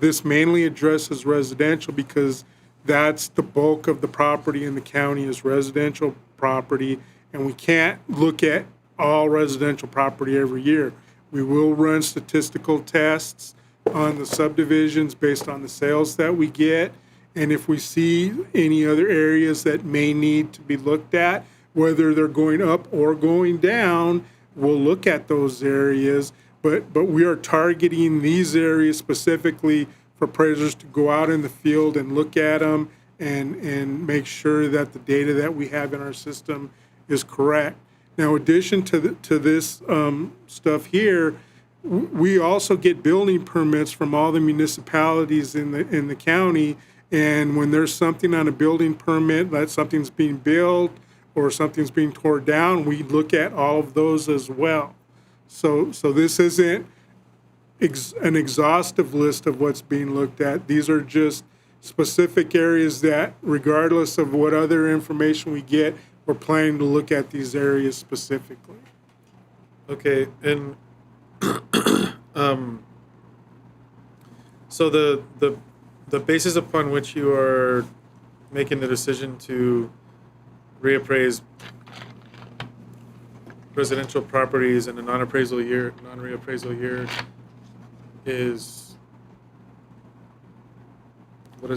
This mainly addresses residential, because that's the bulk of the property in the county is residential property, and we can't look at all residential property every year. We will run statistical tests on the subdivisions based on the sales that we get, and if we see any other areas that may need to be looked at, whether they're going up or going down, we'll look at those areas. But we are targeting these areas specifically for appraisers to go out in the field and look at them and make sure that the data that we have in our system is correct. Now, in addition to this stuff here, we also get building permits from all the municipalities in the county. And when there's something on a building permit, that something's being built or something's being torn down, we look at all of those as well. So this isn't an exhaustive list of what's being looked at. These are just specific areas that, regardless of what other information we get, we're planning to look at these areas specifically. Okay, and so the basis upon which you are making the decision to reappraise residential properties in a non-reappraisal year is what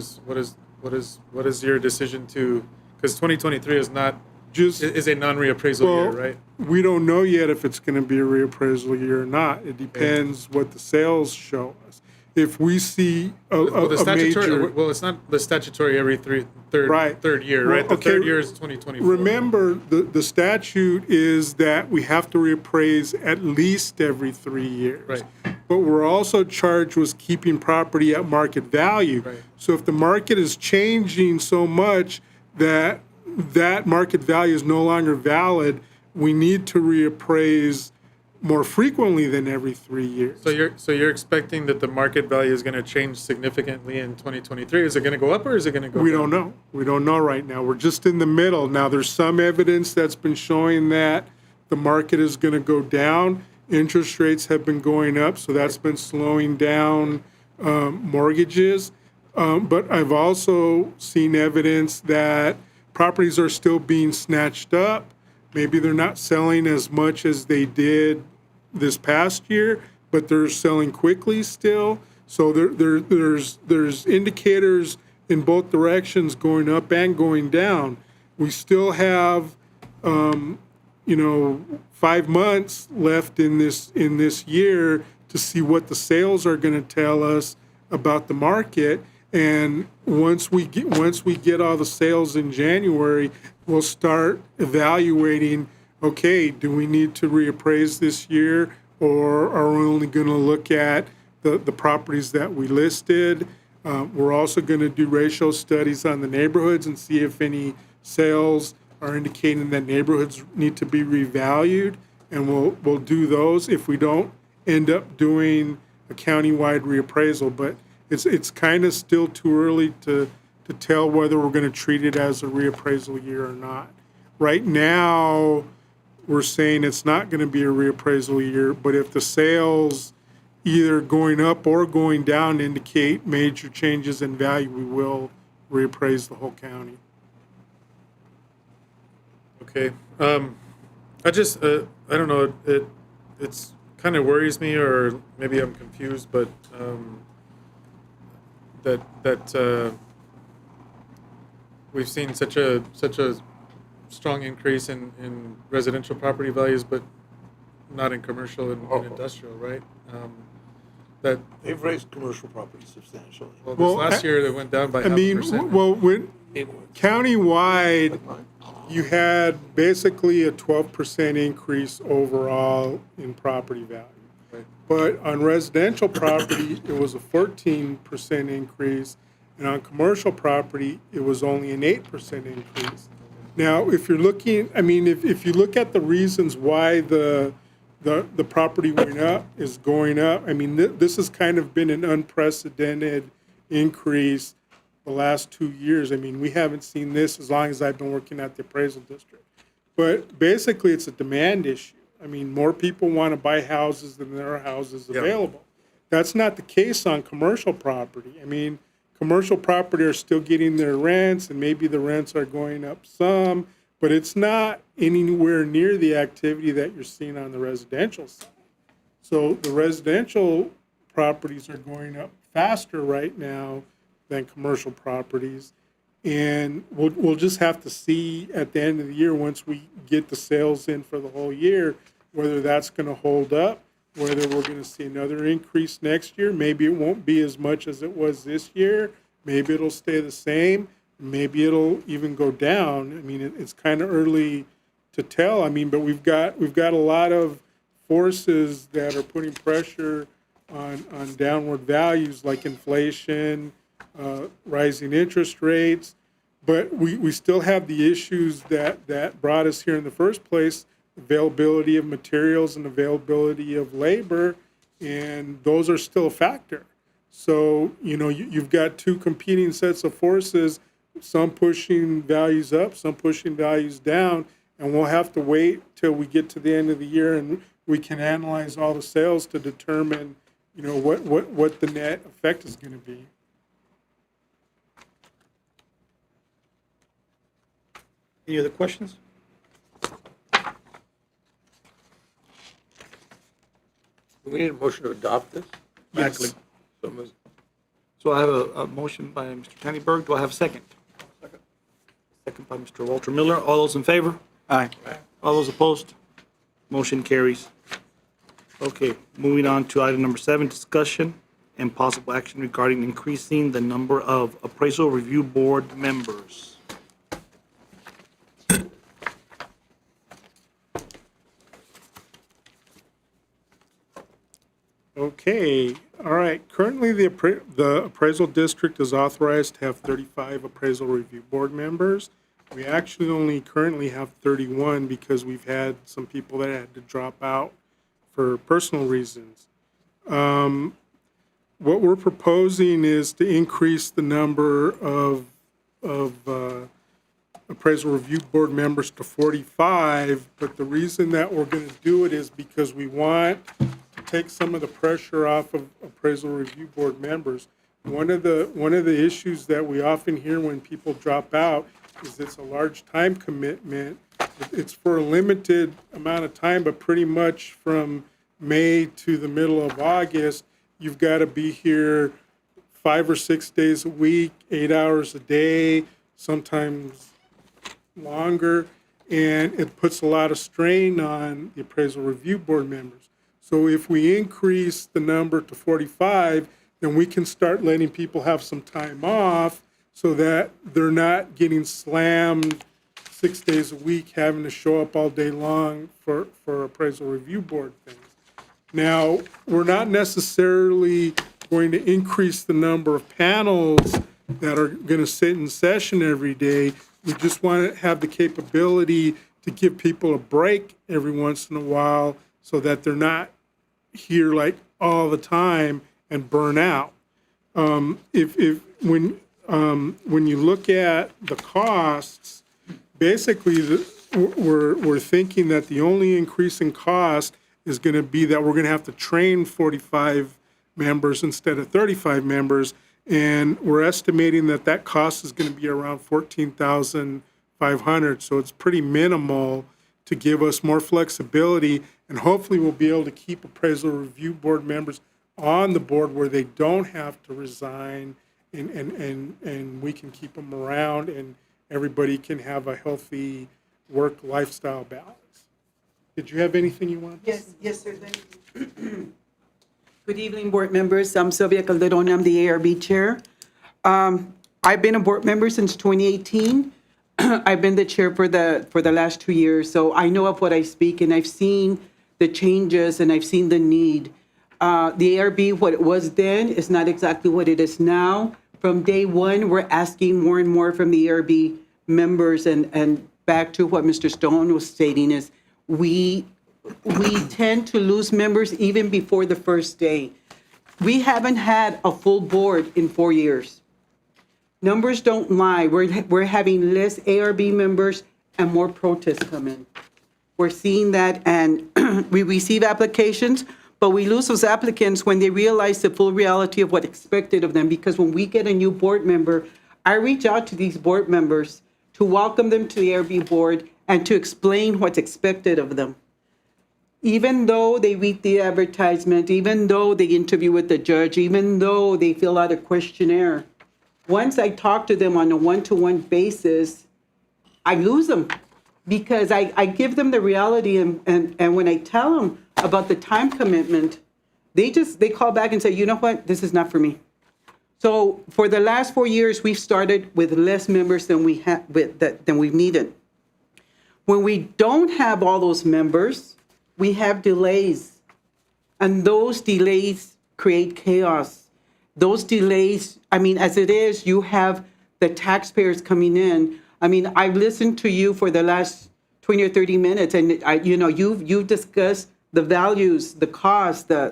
is your decision to, because 2023 is not is a non-reappraisal year, right? We don't know yet if it's going to be a reappraisal year or not. It depends what the sales show us. If we see a major... Well, it's not the statutory every third year, Well, right? The okay, third year is 2024. Remember, the statute is that we have to reappraise at least every 3 years. Right. But we're also charged with keeping property at market value. Right. So if the market is changing so much that market value is no longer valid, we need to reappraise more frequently than every 3 years. So you're expecting that the market value is going to change significantly in 2023? Is it going to go up or is it going to go down? We don't know. We don't know right now. We're just in the middle. Now, there's some evidence that's been showing that the market is going to go down. Interest rates have been going up, so that's been slowing down mortgages. But I've also seen evidence that properties are still being snatched up. Maybe they're not selling as much as they did this past year, but they're selling quickly still. So there's indicators in both directions, going up and going down. We still have 5 months left in this year to see what the sales are going to tell us about the market. And once we get all the sales in January, we'll start evaluating, okay, do we need to reappraise this year, or are we only going to look at the properties that we listed? We're also going to do ratio studies on the neighborhoods and see if any sales are indicating that neighborhoods need to be revalued, and we'll do those if we don't end up doing a countywide reappraisal. But it's kind of still too early to tell whether we're going to treat it as a reappraisal year or not. Right now, we're saying it's not going to be a reappraisal year, but if the sales either going up or going down indicate major changes in value, we will reappraise the whole county. Okay. I just, I don't know, it's kind of worries me, or maybe I'm confused, but that we've seen such a strong increase in residential property values, but not in commercial and industrial, right? That They've raised commercial property substantially. well, Well, this last year it went down by I mean, 0.5%. well, countywide, you had basically a 12% increase overall in property value. Right. But on residential property, it was a 14% increase, and on commercial property, it was only an 8% increase. Now, if you're looking, I mean, if you look at the reasons why the property went up is going up, I mean, this has kind of been an unprecedented increase the last 2 years. I mean, we haven't seen this as long as I've been working at the appraisal district. But basically, it's a demand issue. I mean, more people want to buy houses than there are houses available. That's not the case on commercial property. I mean, commercial property are still getting their rents, and maybe the rents are going up some, but it's not anywhere near the activity that you're seeing on the residential side. So the residential properties are going up faster right now than commercial properties. And we'll just have to see at the end of the year, once we get the sales in for the whole year, whether that's going to hold up, whether we're going to see another increase next year. Maybe it won't be as much as it was this year. Maybe it'll stay the same. Maybe it'll even go down. I mean, it's kind of early to tell. I mean, but we've got a lot of forces that are putting pressure on downward values, like inflation, rising interest rates. But we still have the issues that brought us here in the first place: availability of materials and availability of labor, and those are still a factor. So, you've got two competing sets of forces, some pushing values up, some pushing values down, and we'll have to wait till we get to the end of the year and we can analyze all the sales to determine, what the net effect is going to be. Any other questions? We need a motion to adopt this? Yes. So I have a motion by Mr. Tannyberg. Do I have a second? Second by Mr. Walter Miller. All those in favor? Aye. All those opposed? Motion carries. Okay, moving on to item number 7, discussion and possible action regarding increasing the number of appraisal review board members. Okay, all right. Currently, the appraisal district is authorized to have 35 appraisal review board members. We actually only currently have 31 because we've had some people that had to drop out for personal reasons. What we're proposing is to increase the number of appraisal review board members to 45, but the reason that we're going to do it is because we want to take some of the pressure off of appraisal review board members. One of the issues that we often hear when people drop out is it's a large time commitment. It's for a limited amount of time, but pretty much from May to the middle of August, you've got to be here 5 or 6 days a week, 8 hours a day, sometimes longer, and it puts a lot of strain on the appraisal review board members. So if we increase the number to 45, then we can start letting people have some time off so that they're not getting slammed 6 days a week, having to show up all day long for appraisal review board things. Now, we're not necessarily going to increase the number of panels that are going to sit in session every day. We just want to have the capability to give people a break every once in a while so that they're not here like all the time and burn out. When you look at the costs, basically we're thinking that the only increase in cost is going to be that we're going to have to train 45 members instead of 35 members, and we're estimating that that cost is going to be around $14,500. So it's pretty minimal to give us more flexibility, and hopefully we'll be able to keep appraisal review board members on the board where they don't have to resign, and we can keep them around, and everybody can have a healthy work lifestyle balance. Did you have anything you wanted to say? Yes, sir. Thank you. Good evening, board members. I'm Sylvia Calderon. I'm the ARB chair. I've been a board member since 2018. I've been the chair for the last 2 years, so I know of what I speak, and I've seen the changes and I've seen the need. The ARB, what it was then, is not exactly what it is now. From day one, we're asking more and more from the ARB members, and back to what Mr. Stone was stating is we tend to lose members even before the first day. We haven't had a full board in 4 years. Numbers don't lie. We're having less ARB members and more protests come in. We're seeing that, and we receive applications, but we lose those applicants when they realize the full reality of what's expected of them. Because when we get a new board member, I reach out to these board members to welcome them to the ARB board and to explain what's expected of them. Even though they read the advertisement, even though they interview with the judge, even though they fill out a questionnaire, once I talk to them on a one-to-one basis, I lose them because I give them the reality, and when I tell them about the time commitment, they call back and say, you know what, this is not for me. So for the last 4 years, we've started with less members than we've needed. When we don't have all those members, we have delays, and those delays create chaos. Those delays, I mean, as it is, you have the taxpayers coming in. I mean, I've listened to you for the last 20 or 30 minutes, and you've discussed the values, the cost, the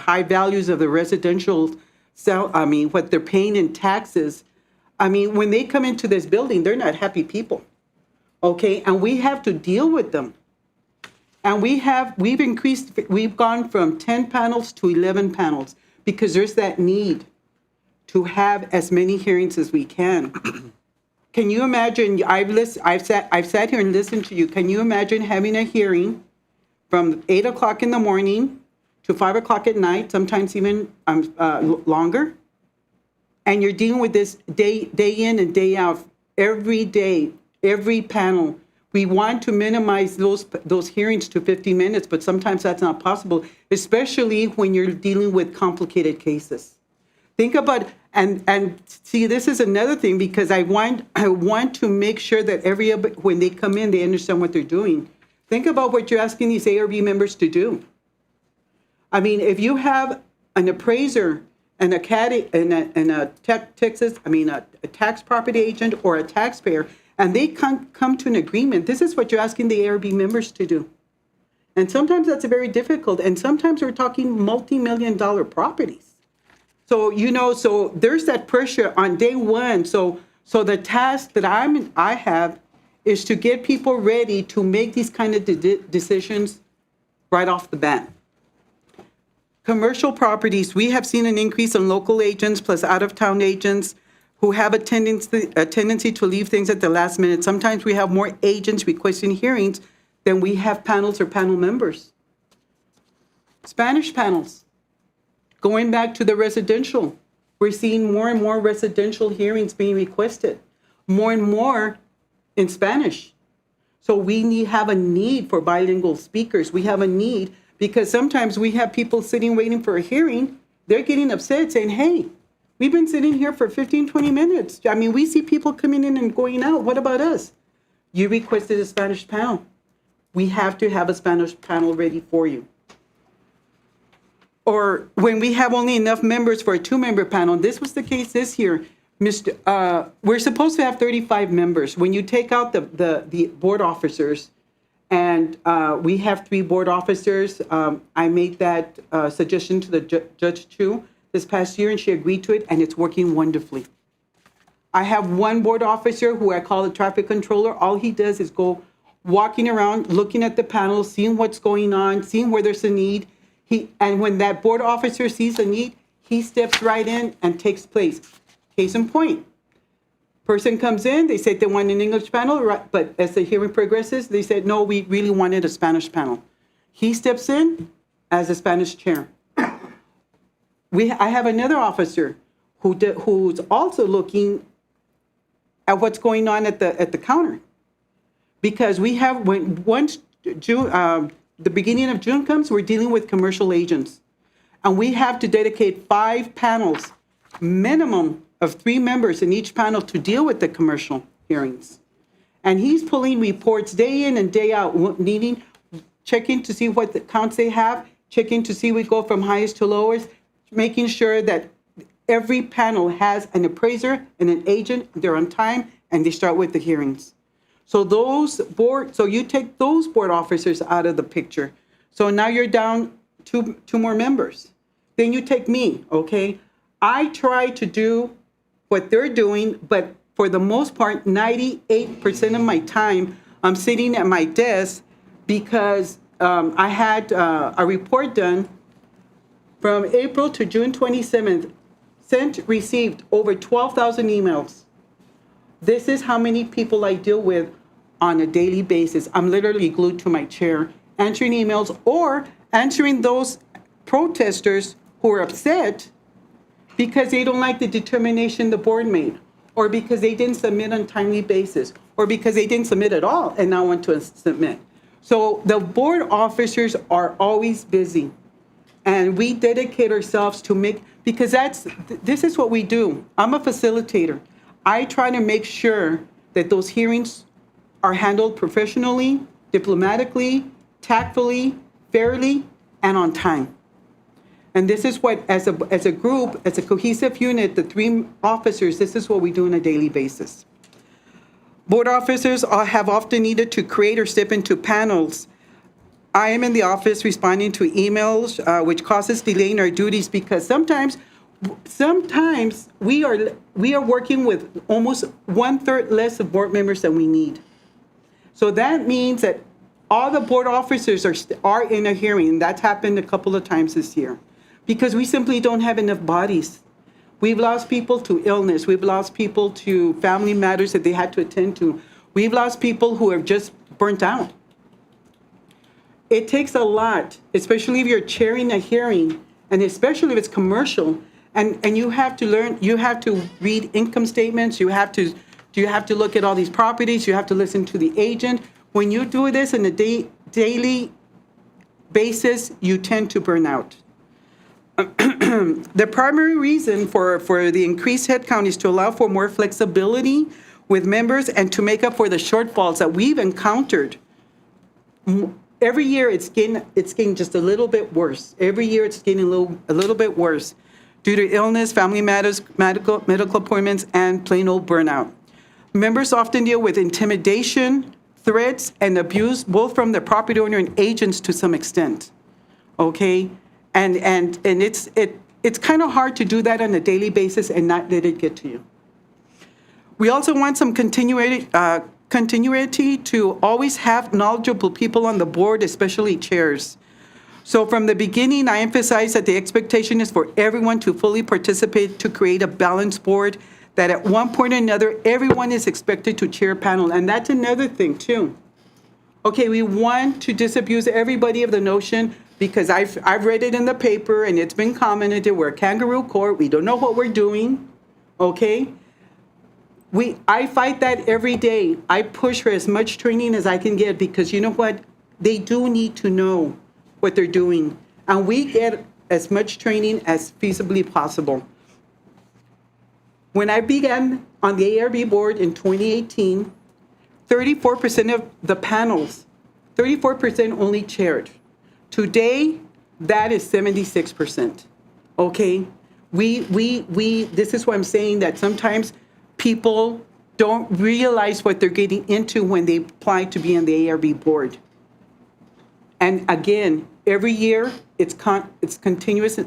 high values of the residential what they're paying in taxes. I mean, when they come into this building, they're not happy people, okay? And we have to deal with them. And we've gone from 10 panels to 11 panels because there's that need to have as many hearings as we can. Can you imagine, I've sat here and listened to you. Can you imagine having a hearing from 8 o'clock in the morning to 5 o'clock at night, sometimes even longer? And you're dealing with this day in and day out, every day, every panel. We want to minimize those hearings to 50 minutes, but sometimes that's not possible, especially when you're dealing with complicated cases. Think about, and see, this is another thing, because I want to make sure that when they come in, they understand what they're doing. Think about what you're asking these ARB members to do. I mean, if you have an appraiser and a caddy and a tax property agent or a taxpayer, and they come to an agreement, this is what you're asking the ARB members to do. And sometimes that's very difficult, and sometimes we're talking multi-million-dollar properties. So, so there's that pressure on day one. So the task that I have is to get people ready to make these kind of decisions right off the bat. Commercial properties, we have seen an increase in local agents plus out-of-town agents who have a tendency to leave things at the last minute. Sometimes we have more agents requesting hearings than we have panels or panel members. Spanish panels. Going back to the residential, we're seeing more and more residential hearings being requested, more and more in Spanish. So we have a need for bilingual speakers. We have a need because sometimes we have people sitting waiting for a hearing. They're getting upset saying, hey, we've been sitting here for 15, 20 minutes. I mean, we see people coming in and going out. What about us? You requested a Spanish panel. We have to have a Spanish panel ready for you. Or when we have only enough members for a 2-member panel, this was the case this year. We're supposed to have 35 members. When you take out the board officers, and we have 3 board officers, I made that suggestion to the Judge Chu this past year, and she agreed to it, and it's working wonderfully. I have 1 board officer who I call the traffic controller. All he does is go walking around, looking at the panel, seeing what's going on, seeing where there's a need. And when that board officer sees a need, he steps right in and takes place. Case in point, person comes in, they said they want an English panel, but as the hearing progresses, they said, no, we really wanted a Spanish panel. He steps in as a Spanish chair. I have another officer who's also looking at what's going on at the counter. Because we have, once June, the beginning of June comes, we're dealing with commercial agents. And we have to dedicate 5 panels, minimum of 3 members in each panel to deal with the commercial hearings. And he's pulling reports day in and day out, checking to see what the counts they have, checking to see we go from highest to lowest, making sure that every panel has an appraiser and an agent, they're on time, and they start with the hearings. So you take those board officers out of the picture. So now you're down two more members. Then you take me, okay? I try to do what they're doing, but for the most part, 98% of my time, I'm sitting at my desk because I had a report done from April to June 27th, received over 12,000 emails. This is how many people I deal with on a daily basis. I'm literally glued to my chair, answering emails or answering those protesters who are upset because they don't like the determination the board made, or because they didn't submit on a timely basis, or because they didn't submit at all and now want to submit. So the board officers are always busy, and we dedicate ourselves to because this is what we do. I'm a facilitator. I try to make sure that those hearings are handled professionally, diplomatically, tactfully, fairly, and on time. And this is what, as a group, as a cohesive unit, the 3 officers, this is what we do on a daily basis. Board officers have often needed to create or step into panels. I am in the office responding to emails, which causes delay in our duties because sometimes we are working with almost 1/3 less of board members than we need. So that means that all the board officers are in a hearing, and that's happened a couple of times this year, because we simply don't have enough bodies. We've lost people to illness. We've lost people to family matters that they had to attend to. We've lost people who are just burnt out. It takes a lot, especially if you're chairing a hearing, and especially if it's commercial, and you have to learn, you have to read income statements, you have to look at all these properties, you have to listen to the agent. When you do this on a daily basis, you tend to burn out. The primary reason for the increased headcount is to allow for more flexibility with members and to make up for the shortfalls that we've encountered. Every year it's getting just a little bit worse. Every year it's getting a little bit worse due to illness, family matters, medical appointments, and plain old burnout. Members often deal with intimidation, threats, and abuse, both from the property owner and agents to some extent. Okay? And it's kind of hard to do that on a daily basis and not let it get to you. We also want some continuity to always have knowledgeable people on the board, especially chairs. So from the beginning, I emphasize that the expectation is for everyone to fully participate to create a balanced board, that at one point or another, everyone is expected to chair a panel. And that's another thing, too. Okay, we want to disabuse everybody of the notion because I've read it in the paper and it's been commented, we're kangaroo court, we don't know what we're doing, okay? I fight that every day. I push for as much training as I can get because you know what? They do need to know what they're doing. And we get as much training as feasibly possible. When I began on the ARB board in 2018, 34% of the panels, 34% only chaired. Today, that is 76%. Okay? This is why I'm saying that sometimes people don't realize what they're getting into when they apply to be on the ARB board. And again, every year, it's continuous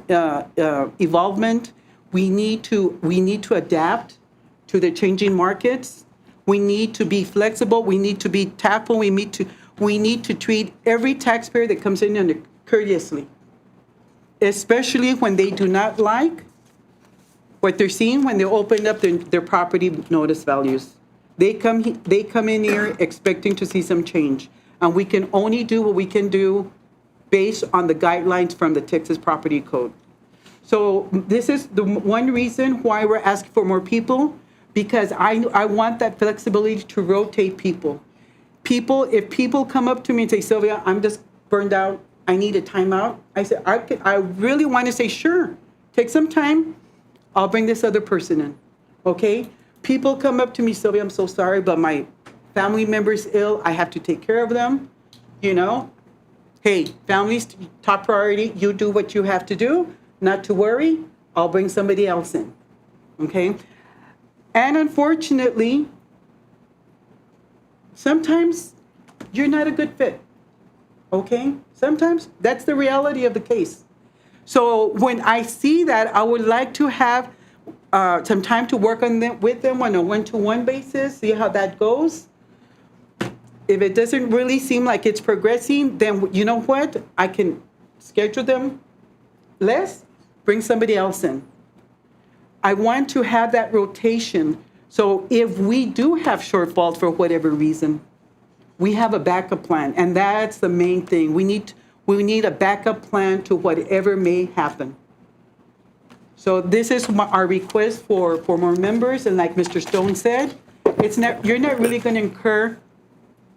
evolvement. We need to adapt to the changing markets. We need to be flexible. We need to be tactful. We need to treat every taxpayer that comes in courteously, especially when they do not like what they're seeing when they open up their property notice values. They come in here expecting to see some change, and we can only do what we can do based on the guidelines from the Texas Property Code. So this is the one reason why we're asking for more people, because I want that flexibility to rotate people. If people come up to me and say, Sylvia, I'm just burned out, I need a timeout, I say, I really want to say, sure, take some time, I'll bring this other person in, okay? People come up to me, Sylvia, I'm so sorry, but my family member's ill, I have to take care of them, you know? Hey, family's top priority, you do what you have to do, not to worry, I'll bring somebody else in, okay? And unfortunately, sometimes you're not a good fit, okay? Sometimes that's the reality of the case. So when I see that, I would like to have some time to work with them on a one-to-one basis, see how that goes. If it doesn't really seem like it's progressing, then you know what? I can schedule them less, bring somebody else in. I want to have that rotation. So if we do have shortfalls for whatever reason, we have a backup plan. And that's the main thing. We need a backup plan to whatever may happen. So this is our request for more members. And like Mr. Stone said, you're not really going to incur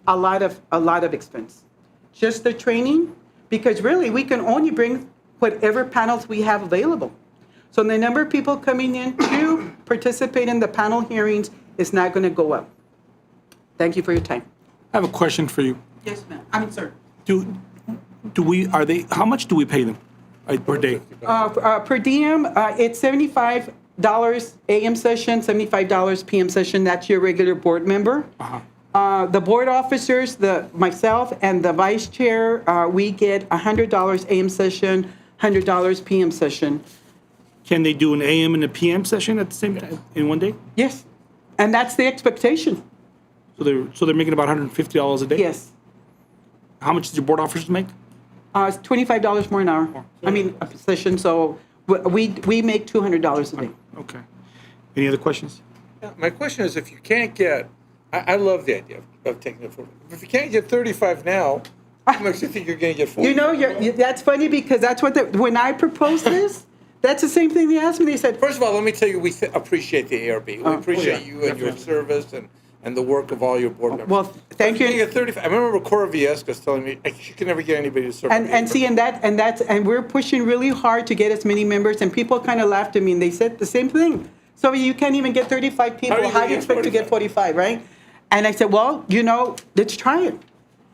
a lot of expense. Just the training, because really we can only bring whatever panels we have available. So the number of people coming in to participate in the panel hearings is not going to go up. Thank you for your time. I have a question for you. Yes, ma'am. I mean, sir. How much do we pay them per day? Per diem, it's $75 AM session, $75 PM session. That's your regular board member. The board officers, myself and the vice chair, we get $100 AM session, $100 PM session. Can they do an AM and a PM session at the same time in one day? Yes, and that's the expectation. So they're making about $150 a day? Yes. How much does your board officers make? It's $25 more an hour. I mean, a session, so we make $200 a day. Okay. Any other questions? Yeah, my question is, if you can't get, I love the idea of taking it forward. If you can't get 35 now, how much do you think you're going to get 40? You know, that's funny because that's what when I proposed this, that's the same thing they asked me. They said, First of all, let me tell you, we appreciate the ARB. We appreciate you and your service and the work of all your board members. well, thank you. You get 35. I remember Cora Viescas telling me she can never get anybody to serve. And we're pushing really hard to get as many members, and people kind of laughed at me and they said the same thing. So you can't even get 35 people. How do you expect to get 45, right? And I said, well, you know, let's try it.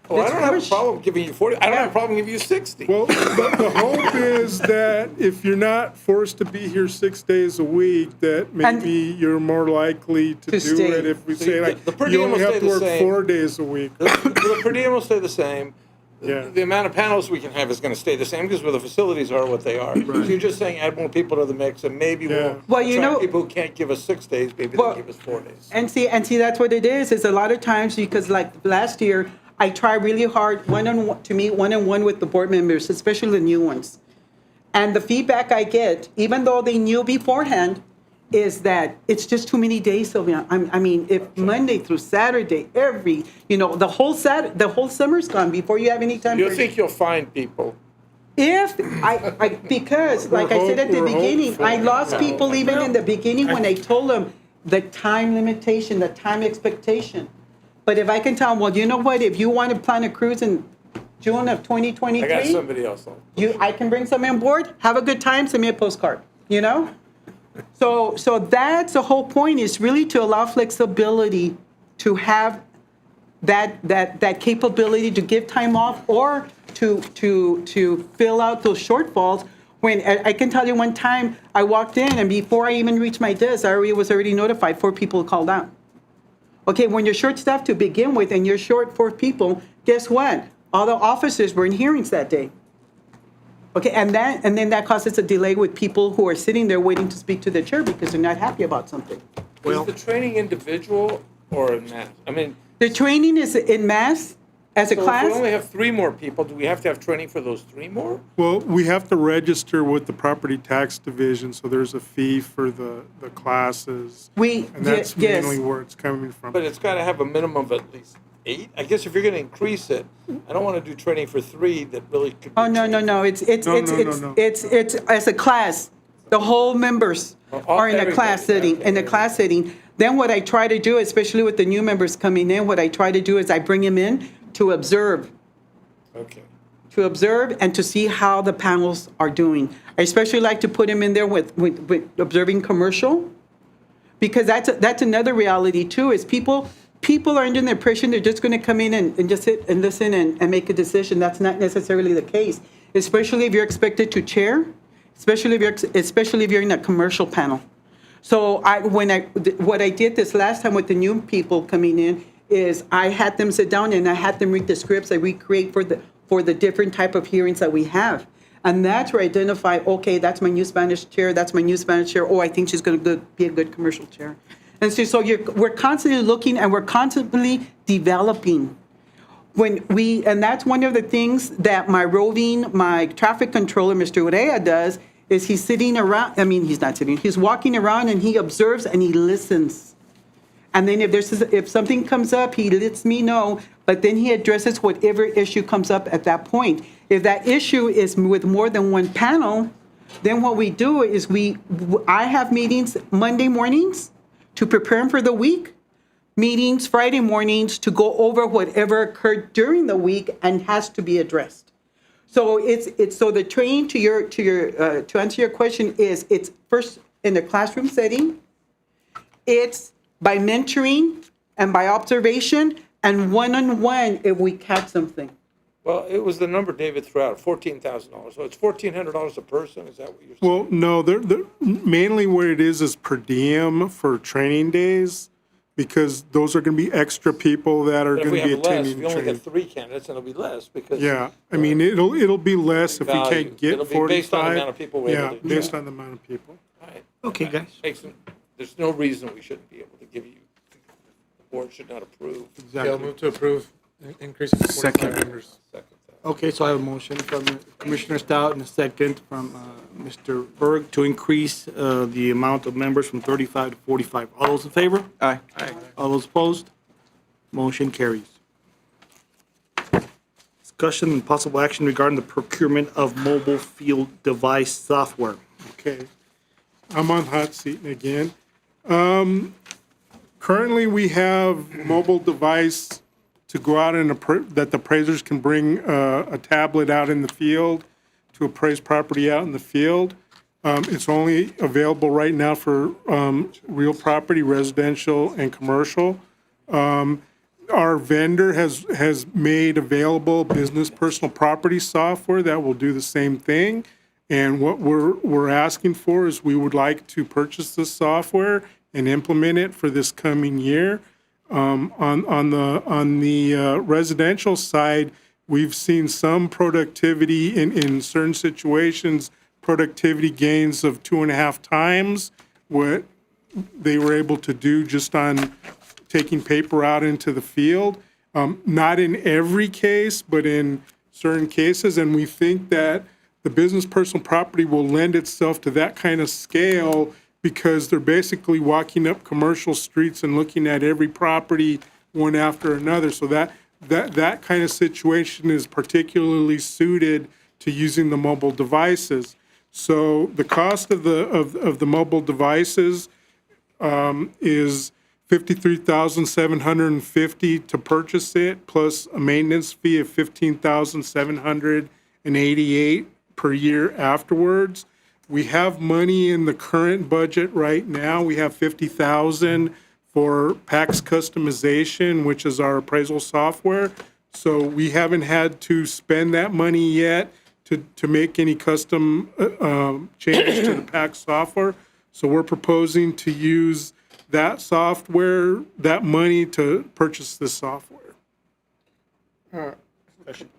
Well, I don't have a problem giving you 40. I don't have a problem giving you 60. Well, but the hope is that if you're not forced to be here 6 days a week, that maybe you're more likely to do stay. it if we say like the per you diem only will have stay to the work same. 4 days a week. The per diem will stay the same. Yeah. The amount of panels we can have is going to stay the same because the facilities are what they are. So you're just saying add more people to the mix, and maybe we'll attract people who can't give us 6 days, maybe they'll give us 4 days. And see, that's what it is. Is a lot of times because like last year, I try really hard to meet one-on-one with the board members, especially the new ones. And the feedback I get, even though they knew beforehand, is that it's just too many days, Sylvia. I mean, if Monday through Saturday, the whole summer's gone before you have any time. You think you'll find people Because, like I said at the We're beginning, I hopeful. lost people even in the beginning when I told them the time limitation, the time expectation. But if I can tell them, well, you know what, if you want to plan a cruise in June of I got 2023, somebody else on. I can bring somebody on board, have a good time, send me a postcard, you know? So that's the whole point, is really to allow flexibility to have that capability to give time off or to fill out those shortfalls. When I can tell you one time I walked in and before I even reached my desk, I was already notified 4 people called out. Okay, when you're short staffed to begin with and you're short 4 people, guess what? All the officers were in hearings that day. Okay, and then that causes a delay with people who are sitting there waiting to speak to the chair because they're not happy about something. Is the training individual or in mass? I mean, The training is in mass as a so if class. we only have 3 more people, do we have to have training for those 3 more? Well, we have to register with the property tax division, so there's a fee for the classes. And that's yes. mainly where it's coming from. But it's got to have a minimum of at least 8? I guess if you're going to increase it, I don't want to do training for 3 that really could be. Oh, no. No. It's as a class. The whole members are in a class setting, Then what I try to do, especially with the new members coming in, what I try to do is I bring them in to observe. Okay. To observe and to see how the panels are doing. I especially like to put them in there with observing commercial, because that's another reality too, is people are under the impression they're just going to come in and just sit and listen and make a decision. That's not necessarily the case, especially if you're expected to chair, especially if you're in a commercial panel. So what I did this last time with the new people coming in is I had them sit down and I had them read the scripts I recreate for the different type of hearings that we have. And that's where I identify, okay, that's my new Spanish chair, that's my new Spanish chair, oh, I think she's going to be a good commercial chair. And so we're constantly looking and we're constantly developing. And that's one of the things that my traffic controller, Mr. Urea, does, is he's sitting around, he's not sitting, he's walking around and he observes and he listens. And then if something comes up, he lets me know, but then he addresses whatever issue comes up at that point. If that issue is with more than one panel, then what we do is I have meetings Monday mornings to prepare them for the week, meetings Friday mornings to go over whatever occurred during the week and has to be addressed. So so the training to answer your question is it's first in the classroom setting, it's by mentoring and by observation and one-on-one if we catch something. Well, it was the number David threw out, $14,000. So it's $1,400 a person. Is that what you're saying? Well, no, they're mainly what it is per diem for training days, because those are going to be extra people that are But if going we to be have less, attending if you only training. get 3 candidates, then it'll be less because. Yeah, it'll be less if we Value. can't get It'll 45. be based on the amount of people we're able Yeah, to based train. on the amount of people. All right. Okay, guys. There's no reason we shouldn't be able to give you, the board should not approve. Yeah, I'll move to approve increasing to 45 Second. members. Okay, so I have a motion from Commissioner Stout and a second from Mr. Berg to increase the amount of members from 35 to 45. All those in favor? Aye. All those opposed? Motion carries. Discussion and possible action regarding the procurement of mobile field device software. Okay. I'm on hot seat again. Currently, we have mobile device to go out and that the appraisers can bring a tablet out in the field to appraise property out in the field. It's only available right now for real property, residential, and commercial. Our vendor has made available business personal property software that will do the same thing. And what we're asking for is we would like to purchase this software and implement it for this coming year. On the residential side, we've seen some productivity in certain situations, productivity gains of 2.5 times what they were able to do just on taking paper out into the field. Not in every case, but in certain cases. And we think that the business personal property will lend itself to that kind of scale because they're basically walking up commercial streets and looking at every property one after another. So that kind of situation is particularly suited to using the mobile devices. So the cost of the mobile devices is $53,750 to purchase it, plus a maintenance fee of $15,788 per year afterwards. We have money in the current budget right now. We have $50,000 for PAX customization, which is our appraisal software. So we haven't had to spend that money yet to make any custom changes to the PAX software. So we're proposing to use that software, that money to purchase this software. Questions?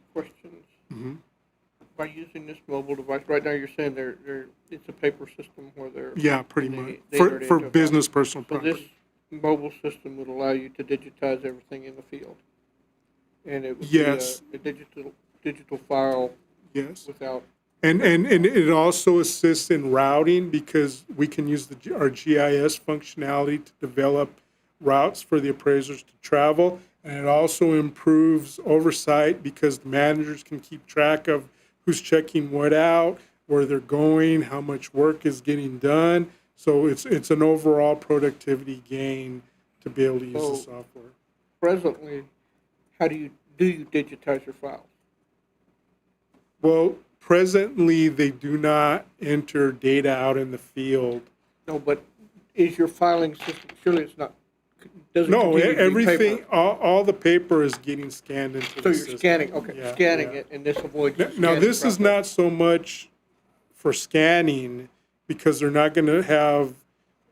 By using this mobile device, right now you're saying it's a paper system where they're. Yeah, pretty much. they For enter into a business file. personal So this property. mobile system would allow you to digitize everything in the field? And it would Yes. be a digital file Yes. without. And it also assists in routing because we can use our GIS functionality to develop routes for the appraisers to travel. And it also improves oversight because the managers can keep track of who's checking what out, where they're going, how much work is getting done. So it's an overall productivity gain to be able to use the So- software. Presently, how do you digitize your files? Well, presently, they do not enter data out in the field. No, but is your filing system, surely it's not, doesn't No, continue to be everything, paper? all the paper is getting scanned into So the you're system. scanning, okay, Yeah, scanning yeah. it, and this avoids. the Now, scanning this is process. not so much for scanning because they're not going to have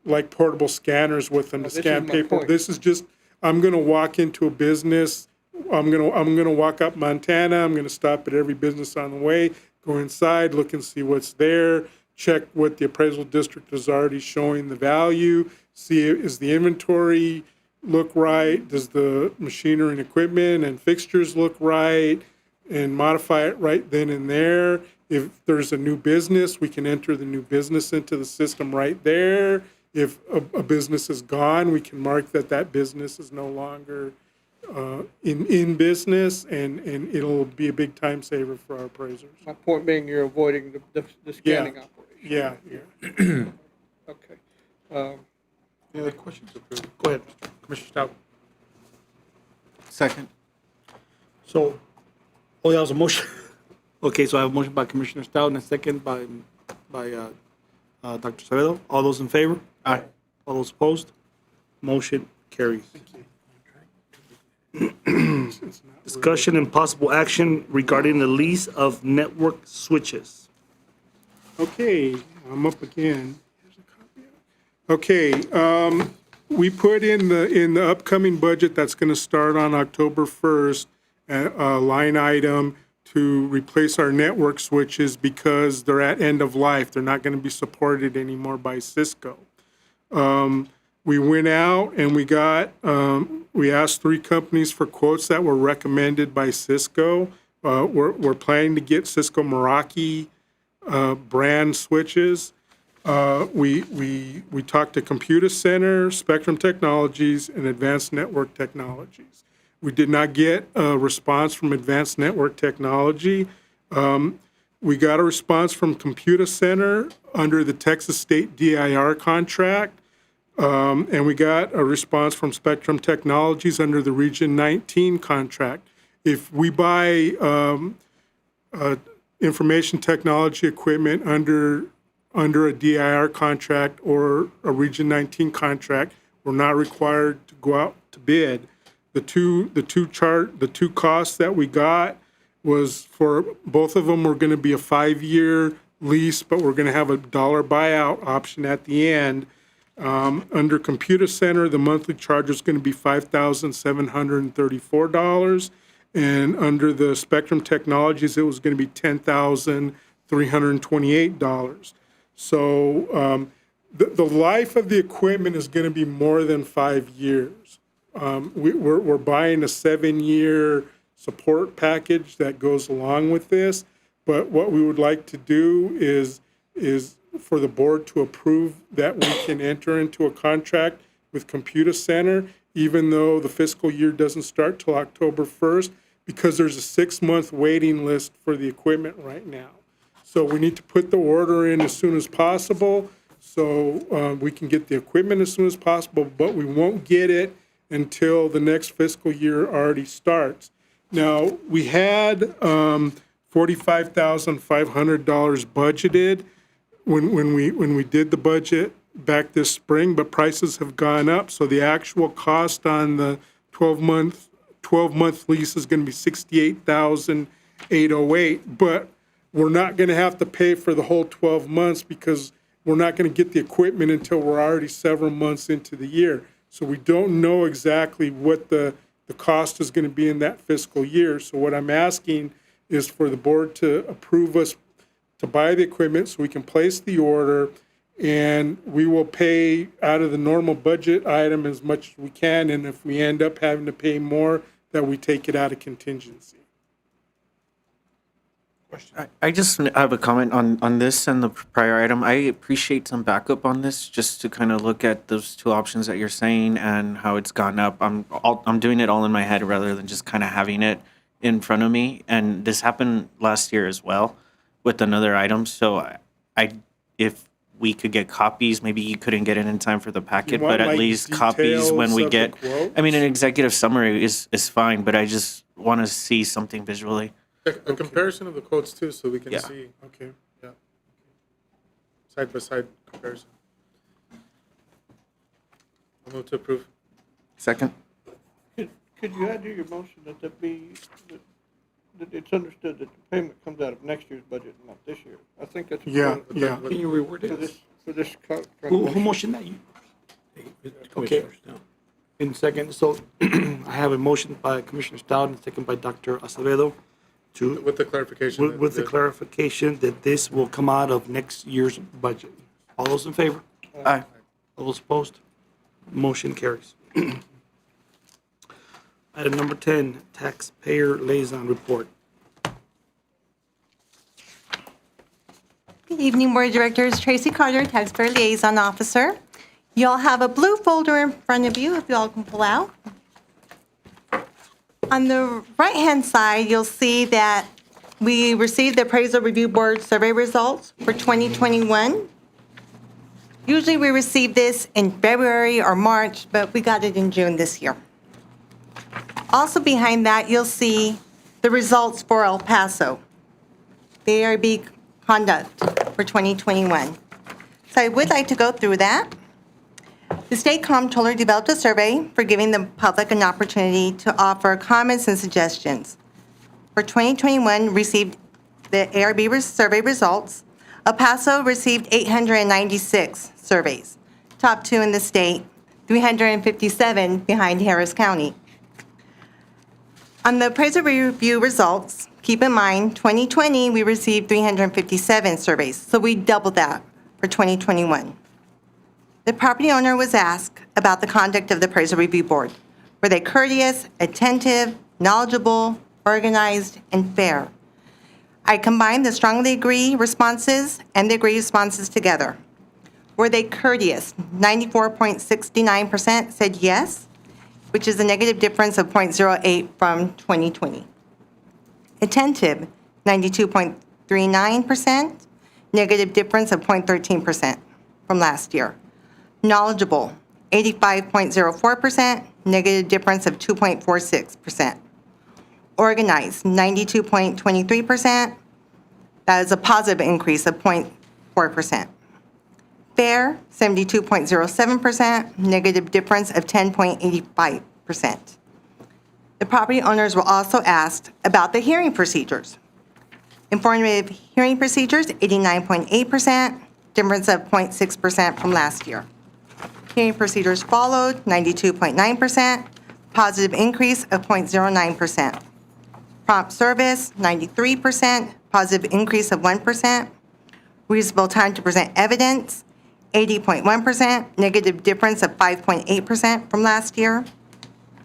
like portable scanners with them to This is scan my paper. point. This is just, I'm going to walk into a business. I'm going to walk up Montana. I'm going to stop at every business on the way, go inside, look and see what's there, check what the appraisal district is already showing the value, see is the inventory look right, does the machinery and equipment and fixtures look right, and modify it right then and there. If there's a new business, we can enter the new business into the system right there. If a business is gone, we can mark that business is no longer in business, and it'll be a big time saver for our appraisers. My point being, you're avoiding the scanning operation. Yeah. Okay. Any other questions? Go ahead, Commissioner Stout. Second. So, that was a motion. Okay, so I have a motion by Commissioner Stout and a second by Dr. Acevedo. All those in favor? Aye. All those opposed? Motion carries. Discussion and possible action regarding the lease of network switches. Okay, I'm up again. Okay, we put in the upcoming budget that's going to start on October 1st, a line item to replace our network switches because they're at end of life. They're not going to be supported anymore by Cisco. We went out and we asked 3 companies for quotes that were recommended by Cisco. We're planning to get Cisco Meraki brand switches. We talked to Computer Center, Spectrum Technologies, and Advanced Network Technologies. We did not get a response from Advanced Network Technology. We got a response from Computer Center under the Texas State DIR contract. And we got a response from Spectrum Technologies under the Region 19 contract. If we buy information technology equipment under a DIR contract or a Region 19 contract, we're not required to go out to bid. The two costs that we got was for both of them were going to be a 5-year lease, but we're going to have a dollar buyout option at the end. Under Computer Center, the monthly charge is going to be $5,734, and under the Spectrum Technologies, it was going to be $10,328. So the life of the equipment is going to be more than 5 years. We're buying a 7-year support package that goes along with this, but what we would like to do is for the board to approve that we can enter into a contract with Computer Center, even though the fiscal year doesn't start till October 1st, because there's a 6-month waiting list for the equipment right now. So we need to put the order in as soon as possible, so we can get the equipment as soon as possible, but we won't get it until the next fiscal year already starts. Now, we had $45,500 budgeted when we did the budget back this spring, but prices have gone up, so the actual cost on the 12-month lease is going to be $68,808, but we're not going to have to pay for the whole 12 months because we're not going to get the equipment until we're already several months into the year. So we don't know exactly what the cost is going to be in that fiscal year. So what I'm asking is for the board to approve us to buy the equipment so we can place the order, and we will pay out of the normal budget item as much as we can, and if we end up having to pay more, that we take it out of contingency. I just have a comment on this and the prior item. I appreciate some backup on this, just to kind of look at those two options that you're saying and how it's gone up. I'm doing it all in my head rather than just kind of having it in front of me. And this happened last year as well with another item. So if we could get copies, maybe you couldn't get it in time for the packet, want, but at like, least copies when details we of the get. quotes? I mean, an executive summary is fine, but I just want to see something visually. A comparison of the quotes too, so we can Yeah. see, Okay. yeah. Side-by-side comparison. I'll move to approve. Second? Could you add to your motion that that it's understood that the payment comes out of next year's budget, not this year? I think that's. Yeah, important yeah. Can you reword For this. Who motioned that? You? Okay. In second, so I have a motion by Commissioner Stout and second by Dr. Acevedo to, With the clarification. with the clarification that this will come out of next year's budget. All those in favor? Aye. All those opposed? Motion carries. Item number 10, taxpayer liaison report. Good evening, Board of Directors. Tracy Carter, Taxpayer Liaison Officer. You all have a blue folder in front of you, if you all can pull out. On the right-hand side, you'll see that we received the Appraisal Review Board survey results for 2021. Usually we receive this in February or March, but we got it in June this year. Also behind that, you'll see the results for El Paso, the ARB conduct for 2021. So I would like to go through that. The State Comptroller developed a survey for giving the public an opportunity to offer comments and suggestions. For 2021, received the ARB survey results. El Paso received 896 surveys, top 2 in the state, 357 behind Harris County. On the appraisal review results, keep in mind, 2020, we received 357 surveys, so we doubled that for 2021. The property owner was asked about the conduct of the appraisal review board. Were they courteous, attentive, knowledgeable, organized, and fair? I combined the strongly agree responses and the agree responses together. Were they courteous? 94.69% said yes, which is a negative difference of 0.08 from 2020. Attentive, 92.39%, negative difference of 0.13% from last year. Knowledgeable, 85.04%, negative difference of 2.46%. Organized, 92.23%, that is a positive increase of 0.4%. Fair, 72.07%, negative difference of 10.85%. The property owners were also asked about the hearing procedures. Informative hearing procedures, 89.8%, difference of 0.6% from last year. Hearing procedures followed, 92.9%, positive increase of 0.09%. Prompt service, 93%, positive increase of 1%. Reasonable time to present evidence, 80.1%, negative difference of 5.8% from last year.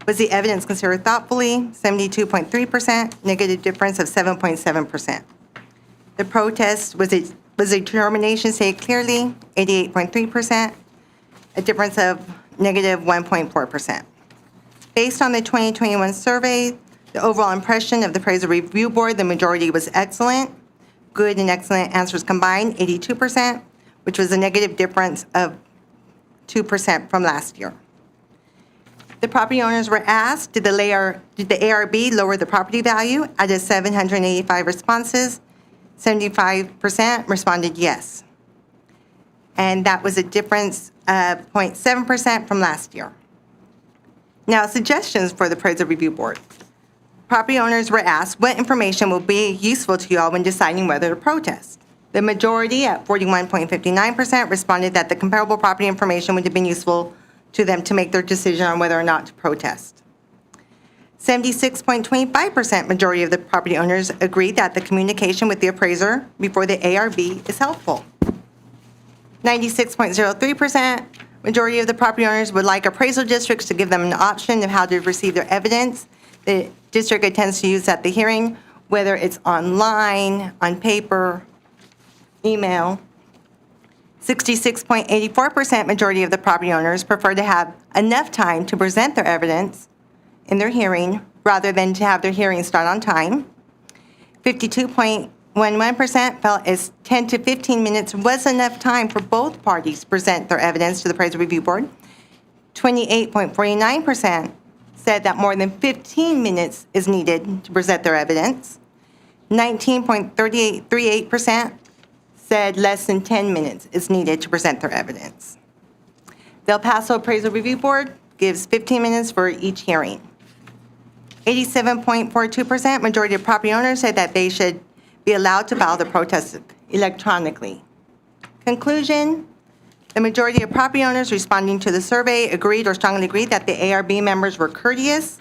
Was the evidence considered thoughtfully, 72.3%, negative difference of 7.7%. The protest, was a determination stated clearly, 88.3%, a difference of negative 1.4%. Based on the 2021 survey, The overall impression of the appraisal review board, the majority was excellent. Good and excellent answers combined, 82%, which was a negative difference of 2% from last year. The property owners were asked, did the ARB lower the property value? Out of 785 responses, 75% responded yes. And that was a difference of 0.7% from last year. Now, suggestions for the appraisal review board. Property owners were asked what information will be useful to you all when deciding whether to protest. The majority, at 41.59%, responded that the comparable property information would have been useful to them to make their decision on whether or not to protest. 76.25% majority of the property owners agreed that the communication with the appraiser before the ARB is helpful. 96.03% majority of the property owners would like appraisal districts to give them an option of how to receive their evidence. The district intends to use at the hearing, whether it's online, on paper, email. 66.84% majority of the property owners prefer to have enough time to present their evidence in their hearing rather than to have their hearing start on time. 52.11% felt as 10 to 15 minutes was enough time for both parties to present their evidence to the appraisal review board. 28.49% said that more than 15 minutes is needed to present their evidence. 19.38% said less than 10 minutes is needed to present their evidence. The El Paso Appraisal Review Board gives 15 minutes for each hearing. 87.42% majority of property owners said that they should be allowed to file the protest electronically. Conclusion, the majority of property owners responding to the survey agreed or strongly agreed that the ARB members were courteous,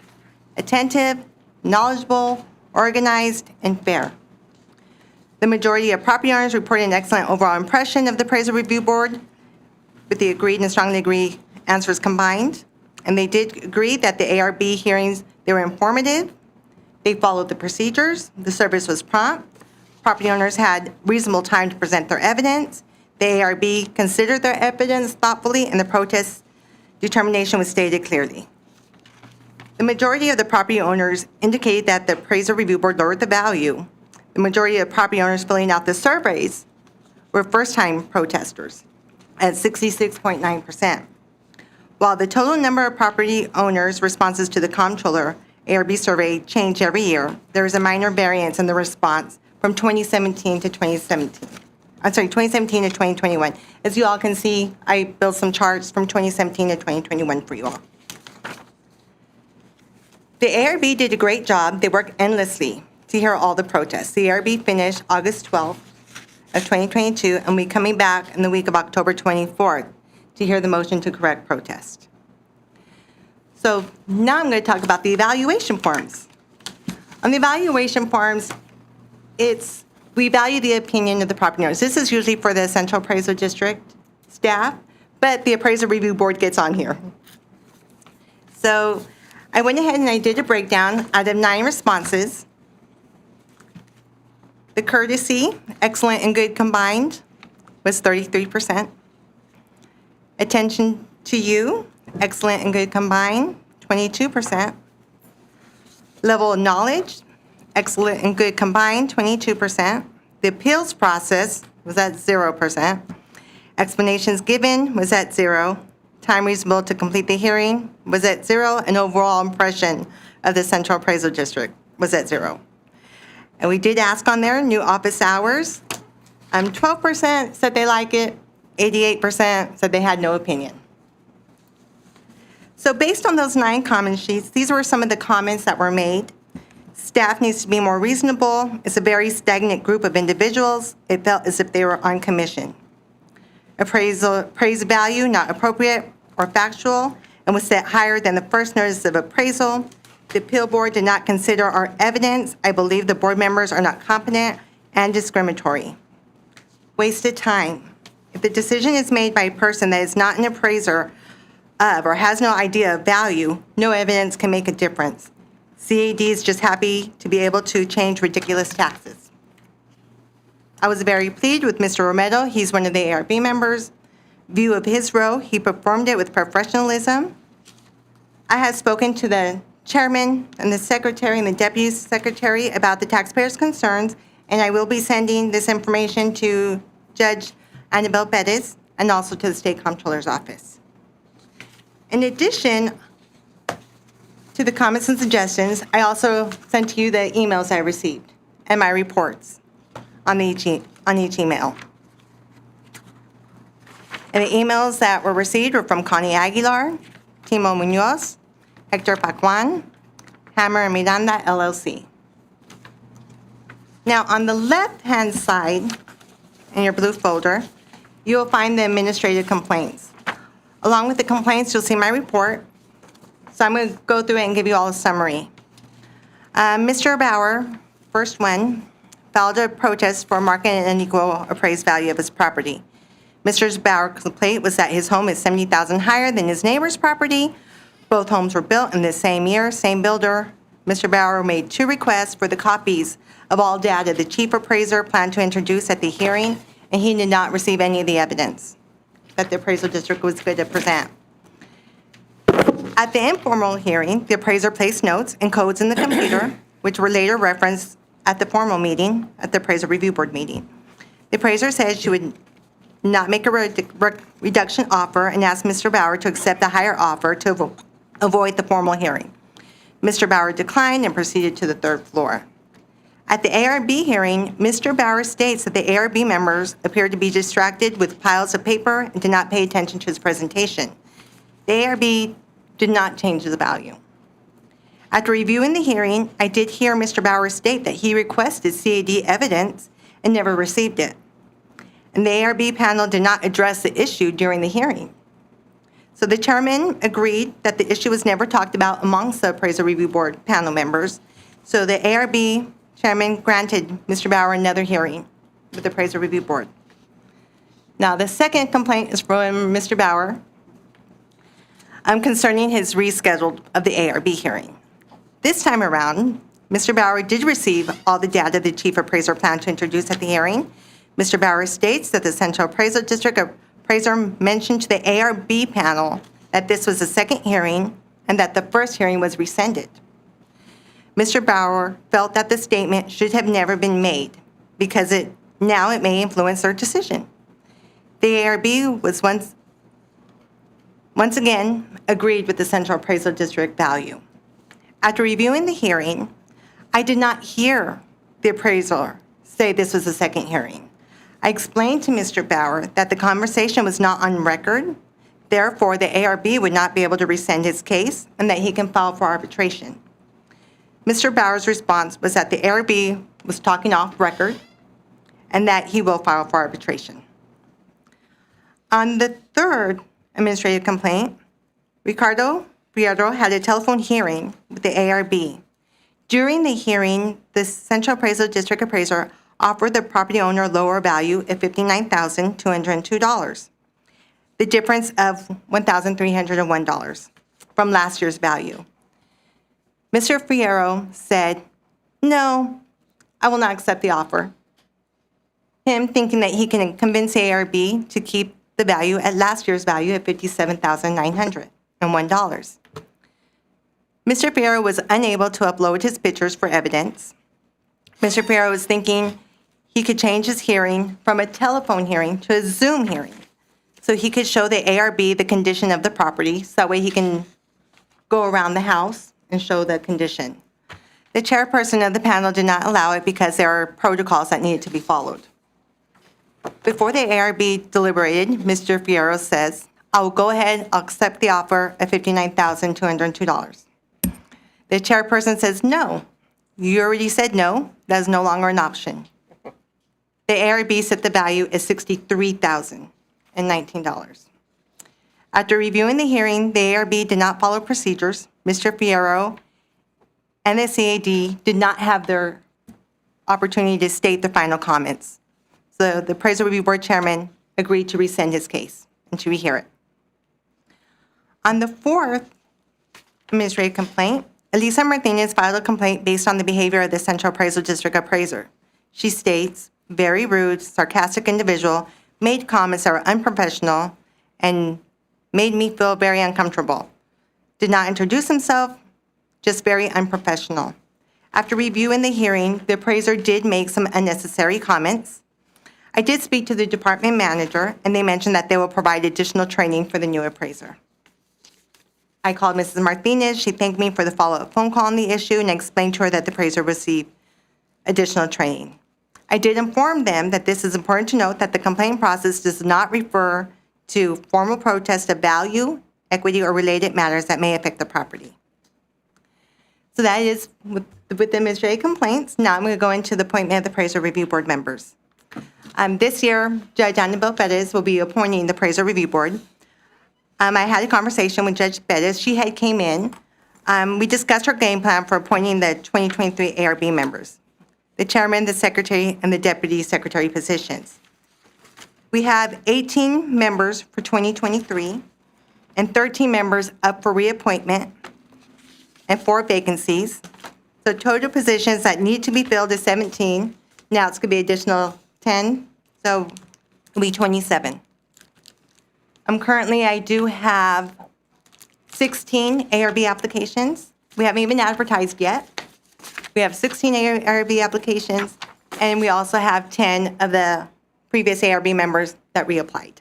attentive, knowledgeable, organized, and fair. The majority of property owners reported an excellent overall impression of the appraisal review board with the agreed and strongly agreed answers combined. And they did agree that the ARB hearings, they were informative. They followed the procedures. The service was prompt. Property owners had reasonable time to present their evidence. The ARB considered their evidence thoughtfully, and the protest determination was stated clearly. The majority of the property owners indicated that the appraisal review board lowered the value. The majority of property owners filling out the surveys were first-time protesters at 66.9%. While the total number of property owners' responses to the comptroller ARB survey changed every year, there is a minor variance in the response from 2017 to 2021. As you all can see, I built some charts from 2017 to 2021 for you all. The ARB did a great job. They worked endlessly to hear all the protests. The ARB finished August 12th of 2022, and we're coming back in the week of October 24th to hear the motion to correct protest. So now I'm going to talk about the evaluation forms. On the evaluation forms, we value the opinion of the property owners. This is usually for the Central Appraisal District staff, but the Appraisal Review Board gets on here. So I went ahead and I did a breakdown out of 9 responses. The courtesy, excellent and good combined, was 33%. Attention to you, excellent and good combined, 22%. Level of knowledge, excellent and good combined, 22%. The appeals process was at 0%. Explanations given was at 0. Time reasonable to complete the hearing was at 0. And overall impression of the Central Appraisal District was at 0. And we did ask on there, new office hours. 12% said they like it. 88% said they had no opinion. So based on those 9 comment sheets, these were some of the comments that were made. Staff needs to be more reasonable. It's a very stagnant group of individuals. It felt as if they were on commission. Appraised value not appropriate or factual and was set higher than the first notice of appraisal. The appeal board did not consider our evidence. I believe the board members are not competent and discriminatory. Wasted time. If the decision is made by a person that is not an appraiser of or has no idea of value, no evidence can make a difference. CAD is just happy to be able to change ridiculous taxes. I was very pleased with Mr. Romero. He's one of the ARB members. View of his role, he performed it with professionalism. I have spoken to the chairman and the secretary and the deputy secretary about the taxpayers' concerns, and I will be sending this information to Judge Annabelle Bettis and also to the State Comptroller's Office. In addition to the comments and suggestions, I also sent to you the emails I received and my reports on each email. And the emails that were received were from Connie Aguilar, Timo Munoz, Hector Pacuan, Hammer and Miranda, LLC. Now, on the left-hand side, in your blue folder, you will find the administrative complaints. Along with the complaints, you'll see my report. So I'm going to go through it and give you all a summary. Mr. Bauer, first one, filed a protest for market and unequal appraised value of his property. Mr. Bauer's complaint was that his home is $70,000 higher than his neighbor's property. Both homes were built in the same year, same builder. Mr. Bauer made 2 requests for the copies of all data the chief appraiser planned to introduce at the hearing, and he did not receive any of the evidence that the appraisal district was good to present. At the informal hearing, the appraiser placed notes and codes in the computer, which were later referenced at the formal meeting, at the appraisal review board meeting. The appraiser said she would not make a reduction offer and asked Mr. Bauer to accept a higher offer to avoid the formal hearing. Mr. Bauer declined and proceeded to the 3rd floor. At the ARB hearing, Mr. Bauer states that the ARB members appeared to be distracted with piles of paper and did not pay attention to his presentation. The ARB did not change the value. After reviewing the hearing, I did hear Mr. Bauer state that he requested CAD evidence and never received it. And the ARB panel did not address the issue during the hearing. So the chairman agreed that the issue was never talked about amongst the appraisal review board panel members. So the ARB chairman granted Mr. Bauer another hearing with the appraisal review board. Now, the second complaint is from Mr. Bauer concerning his reschedule of the ARB hearing. This time around, Mr. Bauer did receive all the data the chief appraiser planned to introduce at the hearing. Mr. Bauer states that the Central Appraisal District appraiser mentioned to the ARB panel that this was the second hearing and that the first hearing was rescinded. Mr. Bauer felt that the statement should have never been made because now it may influence their decision. The ARB was once again agreed with the Central Appraisal District value. After reviewing the hearing, I did not hear the appraiser say this was the second hearing. I explained to Mr. Bauer that the conversation was not on record, therefore the ARB would not be able to rescind his case and that he can file for arbitration. Mr. Bauer's response was that the ARB was talking off record and that he will file for arbitration. On the third administrative complaint, Ricardo Fierro had a telephone hearing with the ARB. During the hearing, the Central Appraisal District appraiser offered the property owner a lower value of $59,202, the difference of $1,301 from last year's value. Mr. Fierro said, "No, I will not accept the offer." Him thinking that he can convince ARB to keep the value at last year's value at $57,901. Mr. Fierro was unable to upload his pictures for evidence. Mr. Fierro was thinking he could change his hearing from a telephone hearing to a Zoom hearing so he could show the ARB the condition of the property, so that way he can go around the house and show the condition. The chairperson of the panel did not allow it because there are protocols that needed to be followed. Before the ARB deliberated, Mr. Fierro says, "I will go ahead, I'll accept the offer of $59,202. The chairperson says, "No, you already said no, that is no longer an option." The ARB set the value at $63,019. After reviewing the hearing, the ARB did not follow procedures. Mr. Fierro and the CAD did not have their opportunity to state the final comments. So the appraisal review board chairman agreed to rescind his case and to rehear it. On the fourth administrative complaint, Elisa Martinez filed a complaint based on the behavior of the Central Appraisal District appraiser. She states, "Very rude, sarcastic individual, made comments that were unprofessional and made me feel very uncomfortable. Did not introduce himself, just very unprofessional. After reviewing the hearing, the appraiser did make some unnecessary comments. I did speak to the department manager, and they mentioned that they will provide additional training for the new appraiser. I called Mrs. Martinez. She thanked me for the follow-up phone call on the issue, and I explained to her that the appraiser received additional training. I did inform them that this is important to note that the complaint process does not refer to formal protest of value, equity, or related matters that may affect the property. So that is with the administrative complaints. Now I'm going to go into the appointment of the appraiser review board members. This year, Judge Annabelle Perez will be appointing the appraiser review board. I had a conversation with Judge Perez. She had came in. We discussed her game plan for appointing the 2023 ARB members, the chairman, the secretary, and the deputy secretary positions. We have 18 members for 2023 and 13 members up for reappointment and 4 vacancies. So total positions that need to be filled is 17. Now it's going to be additional 10, so it'll be 27. Currently, I do have 16 ARB applications. We haven't even advertised yet. We have 16 ARB applications, and we also have 10 of the previous ARB members that reapplied.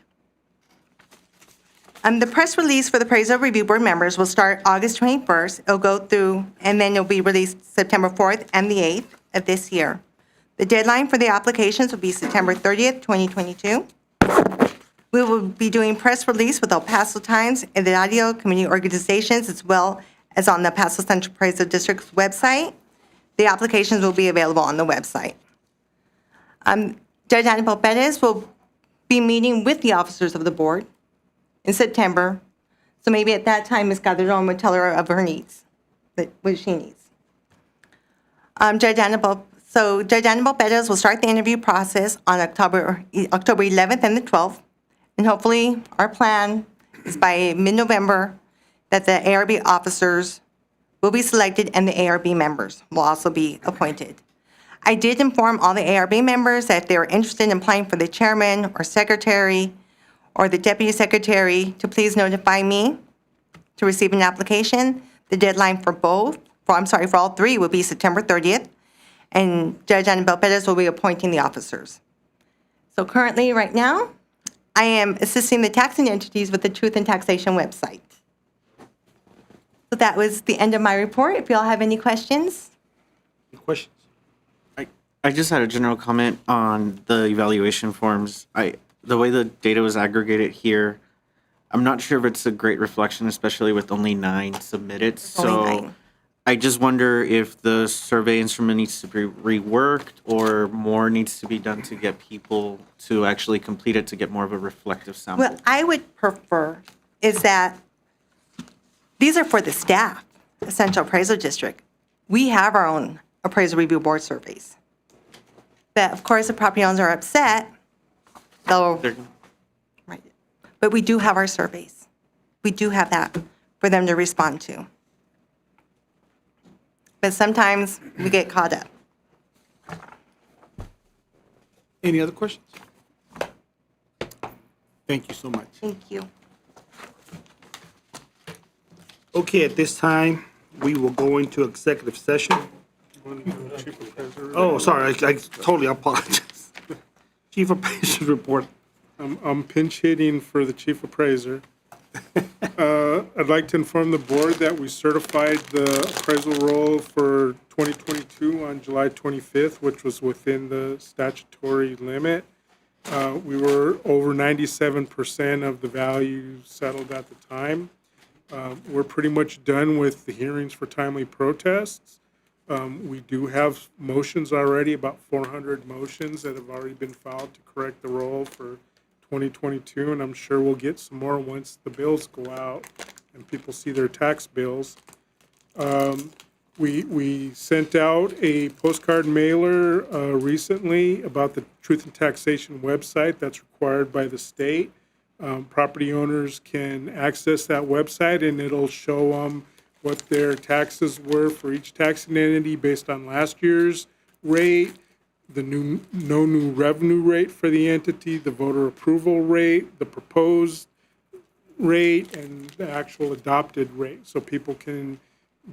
The press release for the appraisal review board members will start August 21st. It'll go through, and then it'll be released September 4th and the 8th of this year. The deadline for the applications will be September 30th, 2022. We will be doing press release with El Paso Times and the audio community organizations, as well as on the Paso Central Appraisal District's website. The applications will be available on the website. Judge Annabelle Perez will be meeting with the officers of the board in September. So maybe at that time, Ms. Calderon would tell her of her needs, what she needs. Judge Annabelle Perez will start the interview process on October 11th and the 12th. And hopefully, our plan is by mid-November that the ARB officers will be selected and the ARB members will also be appointed. I did inform all the ARB members that if they were interested in applying for the chairman or secretary or the deputy secretary to please notify me to receive an application. The deadline for all 3 will be September 30th. And Judge Annabelle Perez will be appointing the officers. So currently, right now, I am assisting the taxing entities with the Truth in Taxation website. So that was the end of my report. If you all have any questions. Any questions? I just had a general comment on the evaluation forms. The way the data was aggregated here, I'm not sure if it's a great reflection, especially with only 9 submitted. Only 9. I just wonder if the survey instrument needs to be reworked or more needs to be done to get people to actually complete it to get more of a reflective sample. What I would prefer is that these are for the staff, the Central Appraisal District. We have our own appraisal review board surveys. But of course, the property owners are upset, right. But we do have our surveys. We do have that for them to respond to. But sometimes we get caught up. Any other questions? Thank you so much. Thank you. Okay, at this time, we will go into executive session. Oh, sorry, I totally apologize. Chief Appraiser's report. I'm pinch hitting for the chief appraiser. I'd like to inform the board that we certified the appraisal roll for 2022 on July 25th, which was within the statutory limit. We were over 97% of the value settled at the time. We're pretty much done with the hearings for timely protests. We do have motions already, about 400 motions that have already been filed to correct the roll for 2022, and I'm sure we'll get some more once the bills go out and people see their tax bills. We sent out a postcard mailer recently about the Truth in Taxation website that's required by the state. Property owners can access that website and it'll show them what their taxes were for each taxing entity based on last year's rate, the no new revenue rate for the entity, the voter approval rate, the proposed rate, and the actual adopted rate. So people can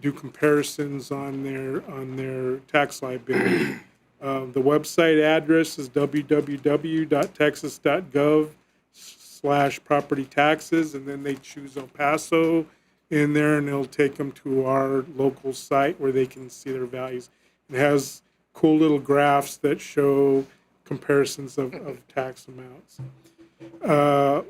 do comparisons on their tax liability. The website address is www.texas.gov/property taxes, and then they choose El Paso in there, and it'll take them to our local site where they can see their values. It has cool little graphs that show comparisons of tax amounts.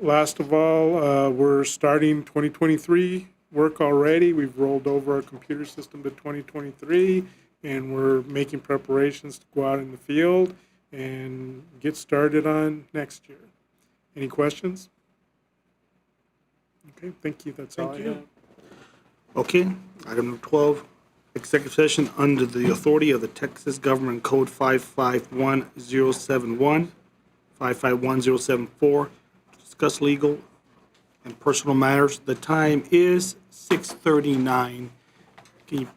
Last of all, we're starting 2023 work already. We've rolled over our computer system to 2023, and we're making preparations to go out in the field and get started on next year. Any questions? Okay, thank you. That's all I have. Okay, item number 12, executive session under the authority of the Texas Government Code 551071, 551074, to discuss legal and personal matters. The time is 6:39. Can you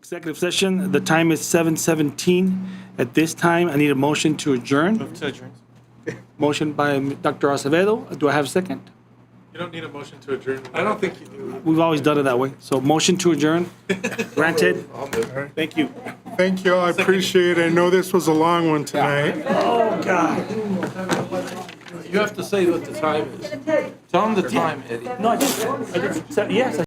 executive session. The time is 7:17. At this time, I need a motion to adjourn. Move to adjourn. Motion by Dr. Acevedo. Do I have a second? You don't need a motion to adjourn. I don't think you do. We've always done it that way. So motion to adjourn. Granted. I'll move. Thank you. Thank you all, I appreciate it. I know this was a long one tonight. Oh, God. You have to say what the time is. Tell them the time, Eddie. No, I just said, yes,